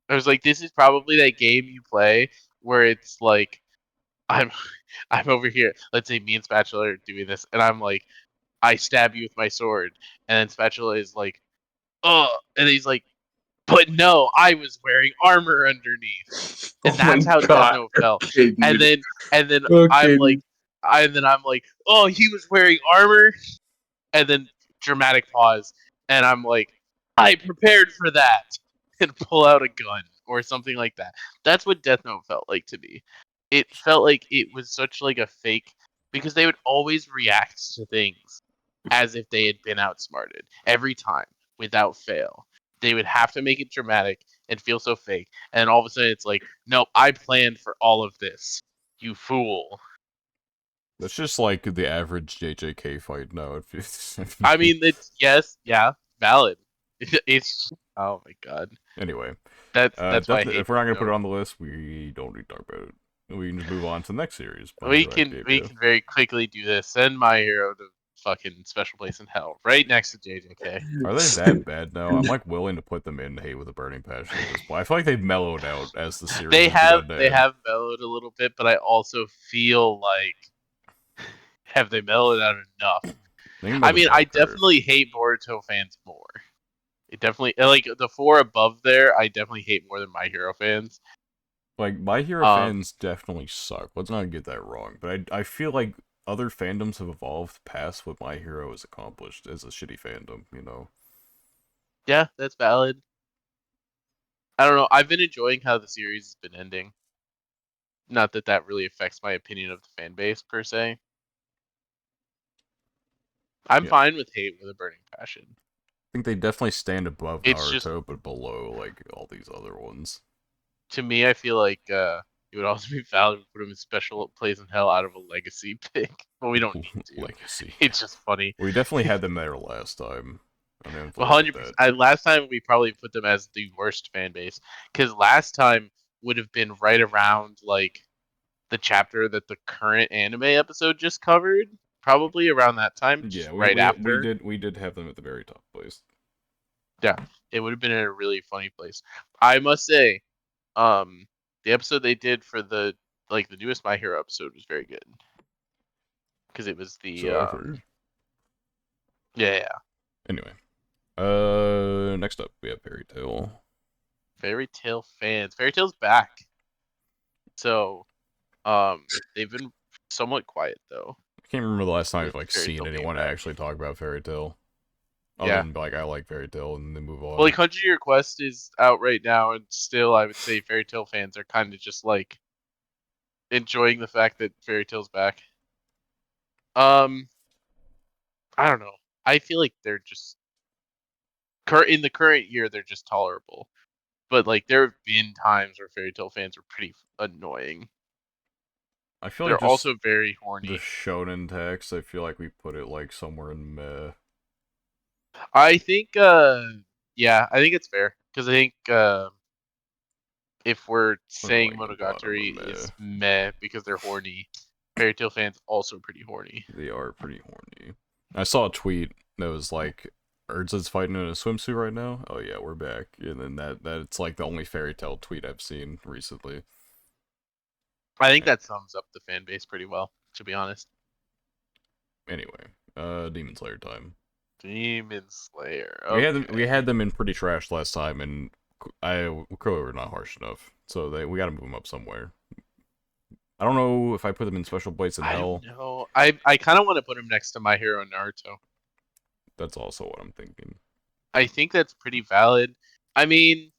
I was like, this is probably that game you play where it's like I'm I'm over here. Let's say me and Spatula are doing this, and I'm like, I stab you with my sword, and then Spatula is like, oh, and he's like, but no, I was wearing armor underneath, Oh and my that's how Death god. Note felt. Okay, And dude. then Okay, dude. I'm like, oh, he was wearing armor, and then dramatic pause, and I'm like, I prepared for that, and pull out a gun or something like that. That's what Death Note felt like to me. It felt like it was such like a fake because they would always react to things as if they had been outsmarted every time without fail. They would have to make it dramatic and feel so fake, and all of a sudden it's like, nope, I planned for all of this. You fool. that's just like the average JJK fight now. I mean, it's yes, yeah, valid. It's oh my god, Anyway, that's why I hate if we're not Death gonna put it Note. on the list, we don't need to talk about it. We can just move on to the next series, My We Hero can we Academia. can very quickly do this. Send my hero to fucking special place in hell, right next to JJK. Are they that bad now? I'm like willing to put them in Hate with a Burning Passion at this point. I feel like they've mellowed out as the series has begun to They end. have mellowed a little bit, but I also feel like have they mellowed out enough? I think I'm I on the mean, I bell curve. definitely hate Boruto fans more. It definitely like the four above there. I definitely hate more than My Hero fans. Like, My Hero Um, fans definitely suck. Let's not get that wrong. But I feel like other fandoms have evolved past what My Hero has accomplished as a shitty fandom, you know? yeah, that's valid. I don't know. I've been enjoying how the series has been ending. Not that that really affects my opinion of the fan base per se. I'm Yeah. fine with hate with a burning passion. I think they definitely stand above It's just Naruto, but below, like, all these other ones. to me, I feel like it would also be valid to put him in special place in hell out of a legacy pick, but we don't need to. Legacy. It's just funny. We definitely had them there last time. I'm gonna Well, look at 100%. that. Last time we probably put them as the worst fan base because last time would have been right around like the chapter that the current anime episode just covered. Probably around that time, just Yeah, right after. we did have them at the very top place. Yeah, it would have been in a really funny place. I must say, um, the episode they did for the like the newest My Hero episode was very good because it was the So I've heard. yeah, yeah, Anyway, next up we have Fairy Tail. Fairy Tail fans. Fairy Tail's back, so they've been somewhat quiet though. I can't remember the last time I've With like Fairy seen Tail being anyone back, actually talk about Fairy Tail, other yeah. than like I like Fairy Tail and then move Well, on. like 100 Year Quest is out right now, and still, I would say Fairy Tail fans are kind of just like enjoying the fact that Fairy Tail's back. Um, I don't know. I feel like they're just in the current year they're just tolerable. But like there have been times where Fairy Tail fans are pretty annoying. I feel like They're just also very the horny. shonen text. I feel like we put it like somewhere in meh. I think yeah, I think it's fair because I think if we're Put it saying like the bottom of Monogatari meh. is meh because they're horny, Fairy Tail fans also pretty horny. They are pretty horny. I saw a tweet that was like, Urza's fighting in a swimsuit right now. Oh yeah, we're back. And then that's like the only fairy tale tweet I've seen recently. I think that sums up the fan base pretty well, to be honest. Anyway, Demon Slayer time. Demon Slayer. We had Okay. them in pretty trash last time, and clearly we're not harsh enough. So we got to move them up somewhere. I don't know if I put them in special plates in I hell. don't know. I kind of want to put him next to My Hero Naruto. That's also what I'm thinking. I think that's pretty valid. I mean,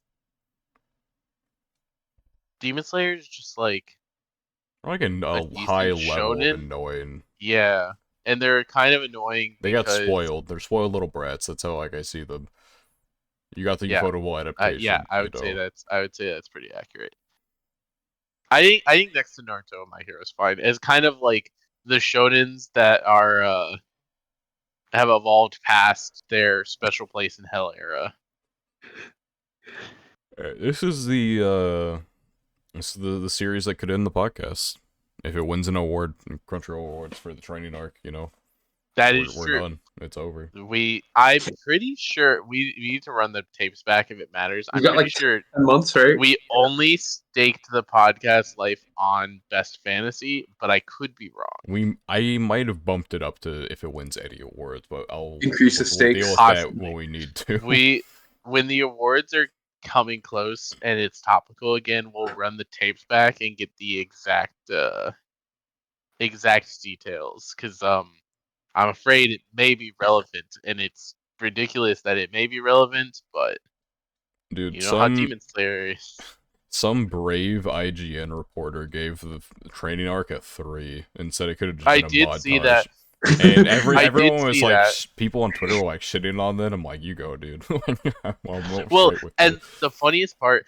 Demon Slayer is just like Like a a high decent level of shonen. annoying. Yeah, and they're kind of annoying They got because spoiled. They're spoiled little brats. That's how I see them. You got the yeah, ufotable yeah, adaptation, I would say that's pretty accurate. I think next to Naruto, My Hero is fine. As kind of like the shonens that are have evolved past their special place in hell era. This is the series that could end the podcast if it wins an award, Crunchyroll awards for the training arc. That is We're true. done. It's over. I'm pretty sure we need to run the tapes back if it matters. You I'm got pretty like sure 10 months, right? we only staked the podcast life on Best Fantasy, but I could be wrong. I might have bumped it up to if it wins Eddie awards, but Increase the we'll deal stakes. with that when Possibly. we need to. When the awards are coming close and it's topical again, we'll run the tapes back and get the exact details because I'm afraid it may be relevant, and it's ridiculous that it may be relevant, but Dude, you know how Demon Slayer is. some brave IGN reporter gave the training arc a 3 and said it could have just I been a did see that. montage. And I did everyone was see like, that. people on Twitter were like shitting on that. I'm like, you go, dude. I'm Well, straight with you. and the funniest part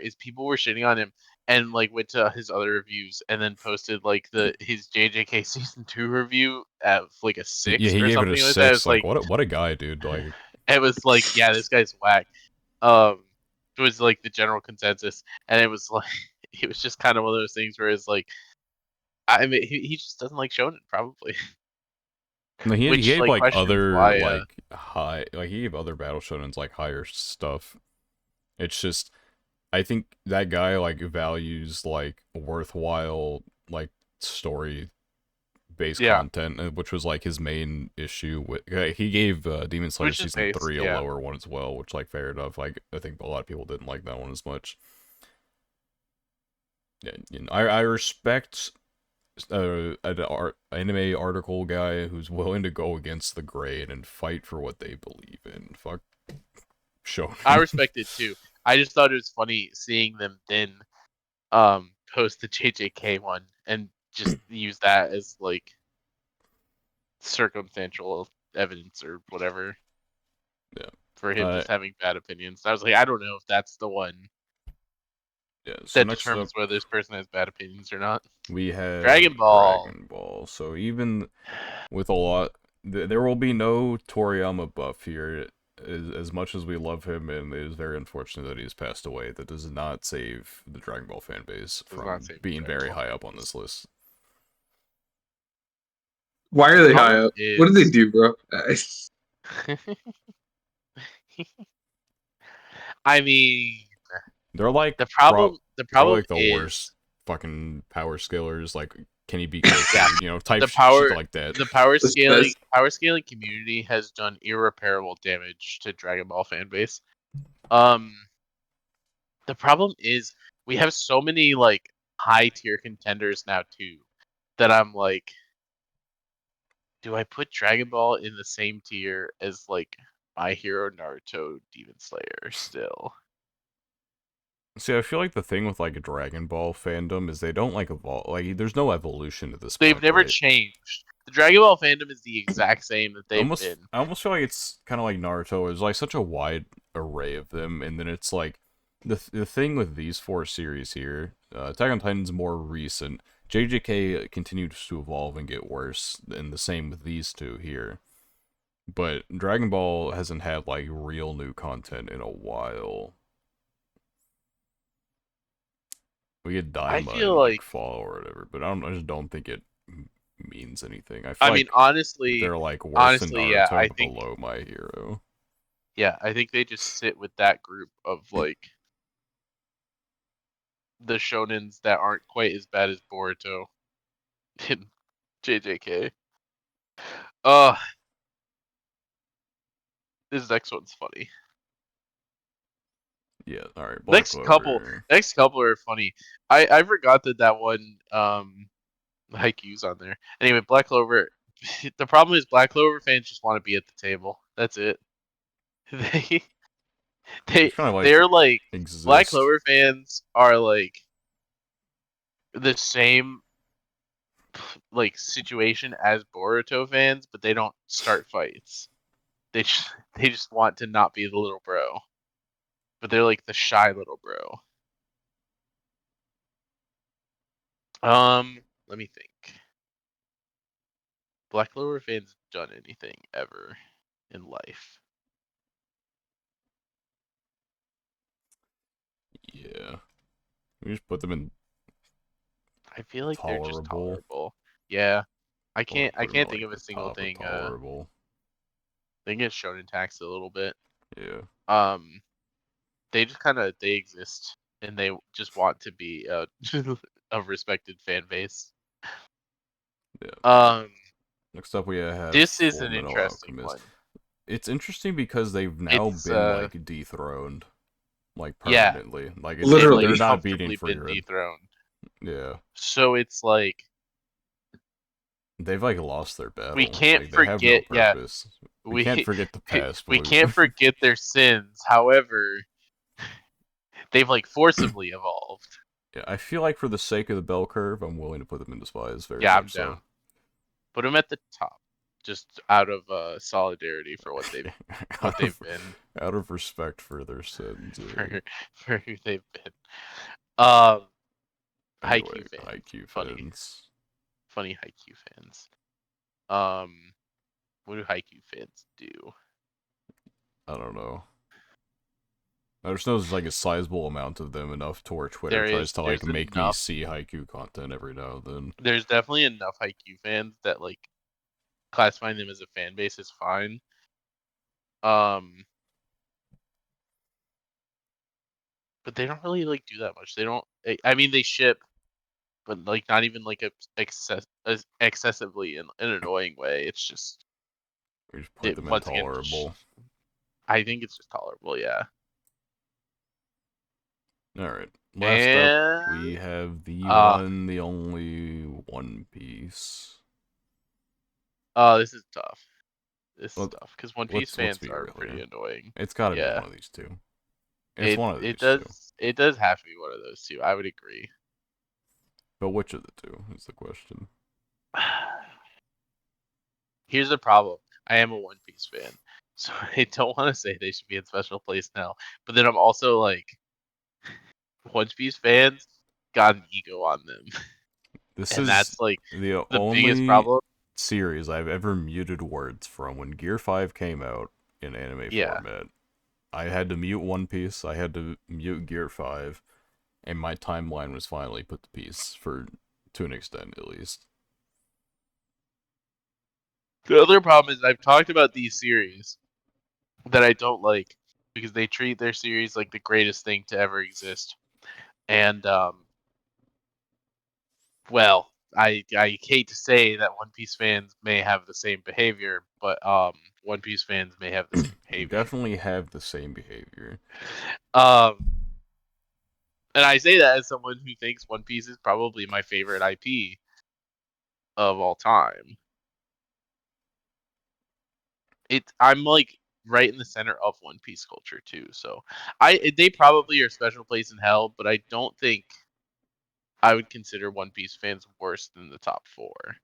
is people were shitting on him and like went to his other reviews and then posted like his JJK season 2 review at like a Yeah, 6 he or gave it a something like that. 6. It's Like, like what a guy, dude. Like, it was like, yeah, this guy's whack. Um, it was like the general consensus, and it was like it was just kind of one of those things where it's like, I mean, he just doesn't like shonen probably, no, he which gave like like questions other why. like high, like he gave other battle shonens like higher stuff. It's just I think that guy like values like worthwhile like story based Yeah, content, which was like his main issue with. He gave Demon Slayer which is season based, 3 a yeah. lower one as well, which like fair enough. Like I think a lot of people didn't like that one as much. Yeah, I respect an anime article guy who's willing to go against the grain and fight for what they believe in. Fuck I shonen. respect it too. I just thought it was funny seeing them then post the JJK one and just use that as like circumstantial evidence or whatever Yeah. for him just having bad opinions. I was like, I don't know if that's the one Yeah. So that next up, determines whether this person has bad opinions or not. we have Dragon Ball. Dragon Ball. So even with a lot, there will be no Toriyama buff here. As much as we love him, and it is very unfortunate that he's passed away, that does not save the Dragon Ball fan base Does not from save being Dragon very Ball high up on fans. this list. Why are they high Problem up? What did they is, do, bro? I mean, They're like the probably problem like the worst is, fucking power scalers. Like, can he beat Goku? yeah, Type the shit power like that. the power This scaling best. power scaling community has done irreparable damage to Dragon Ball fan base. Um, the problem is we have so many like high tier contenders now too that I'm like, do I put Dragon Ball in the same tier as like My Hero, Naruto, Demon Slayer still? See, I feel like the thing with like Dragon Ball fandom is they don't like evolve. Like, there's no evolution at this They've point, never right? changed. The Dragon Ball fandom is the exact same that they've been. I almost feel like it's kind of like Naruto. There's like such a wide array of them, and then it's like the thing with these four series here. Attack on Titan's more recent. JJK continues to evolve and get worse, and the same with these two here. But Dragon Ball hasn't had like real new content in a while. We get I Daima feel in like like fall or whatever, but I just don't think it means anything. I feel I mean, like honestly, they're like worse than yeah, Naruto, I but think below My Hero. I think they just sit with that group of like the shonens that aren't quite as bad as Boruto and JJK. Uh, this next one's funny. Yeah, alright, Black Next couple, Clover. next couple are funny. I forgot that one Haikyuu's on there. Anyway, Black Clover. The problem is Black Clover fans just want to be at the table. That's it. They Just kind of like they're like Black exist. Clover fans are like the same like situation as Boruto fans, but they don't start fights. They just they just want to not be the little bro, but they're like the shy little bro. Let me think. Black Clover fans done anything ever in life? Yeah. We just put them in I feel like they're just tolerable. tolerable. Yeah, Or I put them in can't think like of a the single top of thing. tolerable. They get shown taxed a little bit. Yeah. Um, they just kind of they exist and they just want to be a respected fan base. Yeah. Um, Next up we have this is Full an Metal interesting Alchemist. one. It's interesting because they've now It's been like dethroned, like yeah, permanently. Like they've like they're Literally. not beating comfortably for been good. dethroned. Yeah, So it's like they've like lost their we battle. can't Like they have no forget. Yeah, purpose. We can't we forget the past, but we can't forget their sins. However, they've like forcibly evolved. yeah, I feel like for the sake of the bell curve, I'm willing to put them in Despise. Very Yeah, I'm much so. down. Put them at the top, just out of solidarity for what out they've of been out of respect for their sins. for who they've been. Um, Anyway, Haikyuu fans, IQ funny, fans. funny Haikyuu fans. Um, what do Haikyuu fans do? I don't know. I just know there's like a sizable amount of them, enough to where Twitter There tries is to like there's make me enough. see haiku content every now and then. There's definitely enough Haikyuu fans that like classifying them as a fan base is fine. Um, but they don't really like do that much. They don't. I mean, they ship, but like not even like excessively in an annoying way. It's just We just put them once again. intolerable. I think it's just tolerable. Yeah. Alright. Last up, we And have the uh one, the only One Piece. this is tough. This is Well, tough because One Piece let's fans be are real pretty here. annoying. It's gotta be Yeah. one of these two. It's one of It these two. does have to be one of those two. I would agree. But which of the two is the question? Here's the problem. I am a One Piece fan. So I don't want to say they should be in special place now. But then I'm also like One Piece fans got an ego on them. This And is that's like the the biggest only problem. series I've ever muted words from. When Gear 5 came out in anime Yeah. format, I had to mute One Piece, I had to mute Gear 5, and my timeline was finally put to peace, to an extent at least. The other problem is I've talked about these series that I don't like because they treat their series like the greatest thing to ever exist. And well, I hate to say that One Piece fans may have the same behavior, but One Piece fans may have the same We behavior. definitely have the same behavior. Um, and I say that as someone who thinks One Piece is probably my favorite IP of all time. I'm like right in the center of One Piece culture too, so they probably are special place in hell, but I don't think I would consider One Piece fans worse than the top four.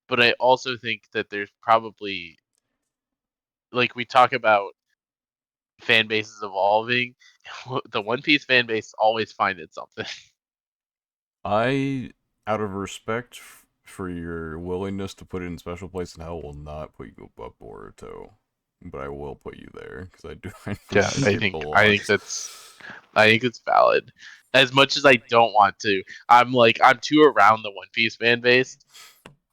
But I also think that there's probably like we talk about fan bases evolving, the One Piece fan base always finding something. I, out of respect for your willingness to put it in special place in hell, will not put you above Boruto. But I will put you there, because I do I Yeah, think it I think belongs. I think it's valid. As much as I don't want to, I'm too around the One Piece fan base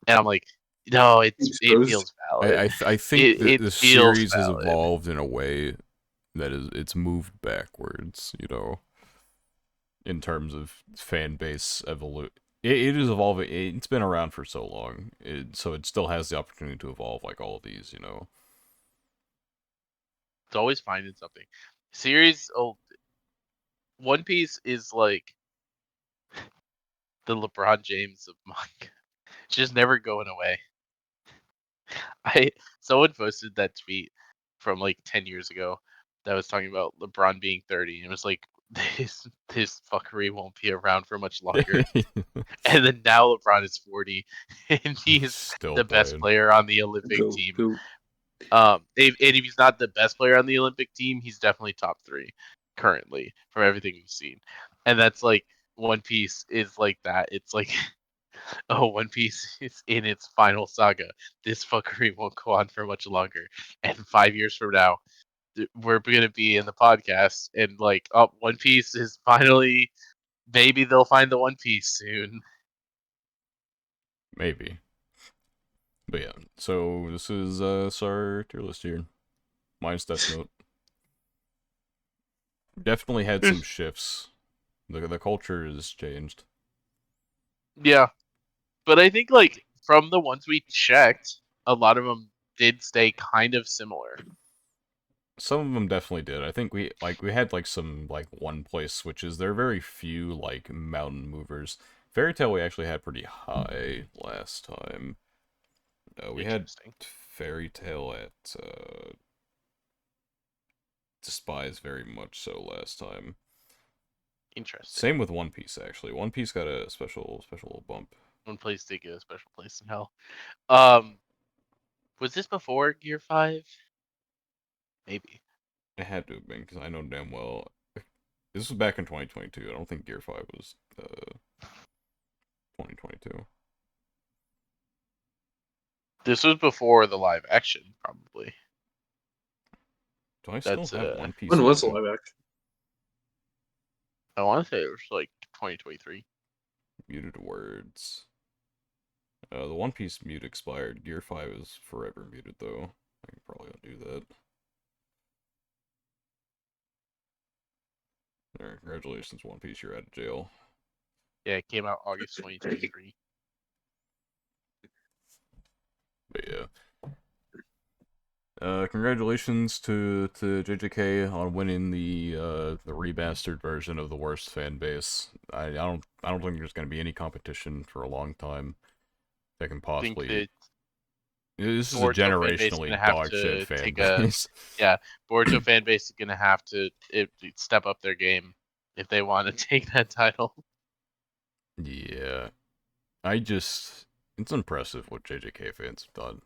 And I'm like, no, it Exposed. feels valid. I think It the feels series has valid. evolved in a way that it's moved backwards, in terms of fan base evolution. It is evolving. It's been around for so long, so it still has the opportunity to evolve like all of these. It's always finding something. Series, One Piece is like the LeBron James of manga. It's just never going away. Someone posted that tweet from like 10 years ago that was talking about LeBron being 30, and it was like this fuckery won't be around for much longer. And then now LeBron is 40, and he's Still the best playing. player on the Olympic Go, team. go. If he's not the best player on the Olympic team, he's definitely top 3 currently from everything we've seen. And that's like One Piece is like that. It's like, oh, One Piece is in its final saga. This fuckery won't go on for much longer. And 5 years from now, we're gonna be in the podcast and like, oh, One Piece is finally. Maybe they'll find the One Piece soon. Maybe. But yeah, so this is our tier list here. Mine's Death Note. Definitely had some shifts. The culture has changed. Yeah, but I think like from the ones we checked, a lot of them did stay kind of similar. Some of them definitely did. I think we had like some like one place switches. There are very few like mountain movers. Fairy Tail we actually had pretty high last time. We had Interesting. Fairy Tail at Despise very much so last time. Interesting. Same with One Piece actually. One Piece got a special little bump. One place did get a special place in hell. Um, was this before Gear 5? Maybe. It had to have been because I know damn well. This was back in 2022. I don't think Gear 5 was 2022. This was before the live action, probably. Do I still That's have One Piece When was the open? live action? I want to say it was like 2023. Muted words. The One Piece mute expired. Gear 5 is forever muted, though. I can probably undo that. There, congratulations, One Piece, you're out of jail. Yeah, it came out August 2023. But yeah. Congratulations to JJK on winning the remastered version of the worst fan base. I don't think there's gonna be any competition for a long time that can I think possibly. that This is a Boruto fan base is gonna generationally have dog shit to fan take a base. Boruto fan base is gonna have to step up their game if they want to take that title. Yeah, it's impressive what JJK fans have done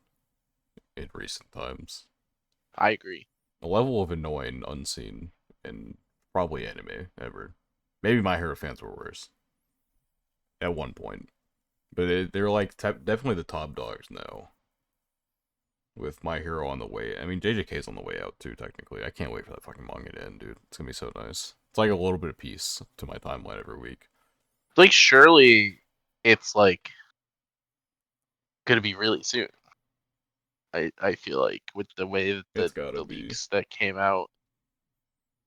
in recent times. I agree. A level of annoying unseen in probably anime ever. Maybe My Hero fans were worse at one point, but they're like definitely the top dogs now. With My Hero on the way, I mean JJK's on the way out too. Technically, I can't wait for that fucking manga to end, dude. It's gonna be so nice. It's like a little bit of peace to my timeline every week. Like surely it's like gonna be really soon. I feel like with the way that It's the gotta be. leaks that came out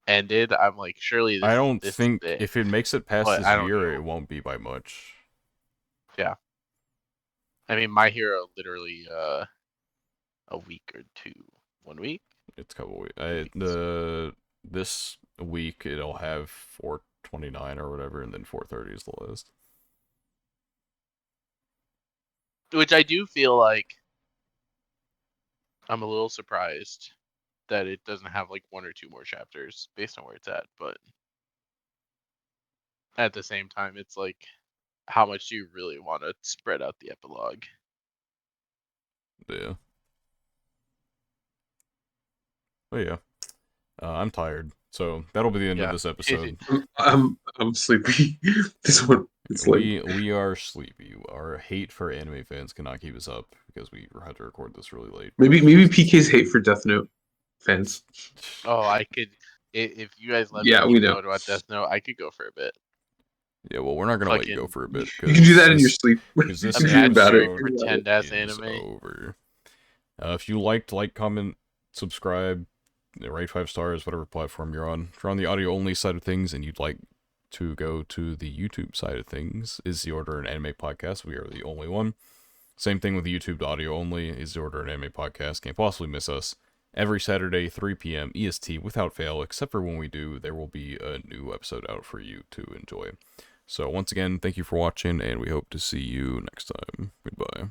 ended, I'm like surely I don't this is think it. if it makes it past But this I don't year, know. it won't be by much. Yeah. I mean My Hero literally a week or two. 1 week? It's a couple weeks. 2 weeks. The this week it'll have 429 or whatever, and then 430 is the list. Which I do feel like I'm a little surprised that it doesn't have like 1 or 2 more chapters based on where it's at, but at the same time it's like how much do you really want to spread out the epilogue? Yeah. But yeah, I'm tired, so that'll be the end of Yeah. this episode. I'm sleepy. This one, it's late. We are sleepy. Our hate for anime fans cannot keep us up because we had to record this really late. Maybe PK's hate for Death Note fans. Oh, I could if you guys let me Yeah, we keep know. going about Death Note, I could go for a bit. Yeah, well, we're not gonna let you go Fucking- for a bit You can do that in your this, sleep. because this Dream about it. episode pretend as is anime. over. If you liked, like, comment, subscribe, rate 5 stars, whatever platform you're on. If you're on the audio only side of things and you'd like to go to the YouTube side of things, Is the Order an Anime Podcast? We are the only one. Same thing with YouTube audio only, Is the Order an Anime Podcast? Can't possibly miss us. Every Saturday, 3 p.m. EST, without fail, except for when we do, there will be a new episode out for you to enjoy. So once again, thank you for watching, and we hope to see you next time. Goodbye.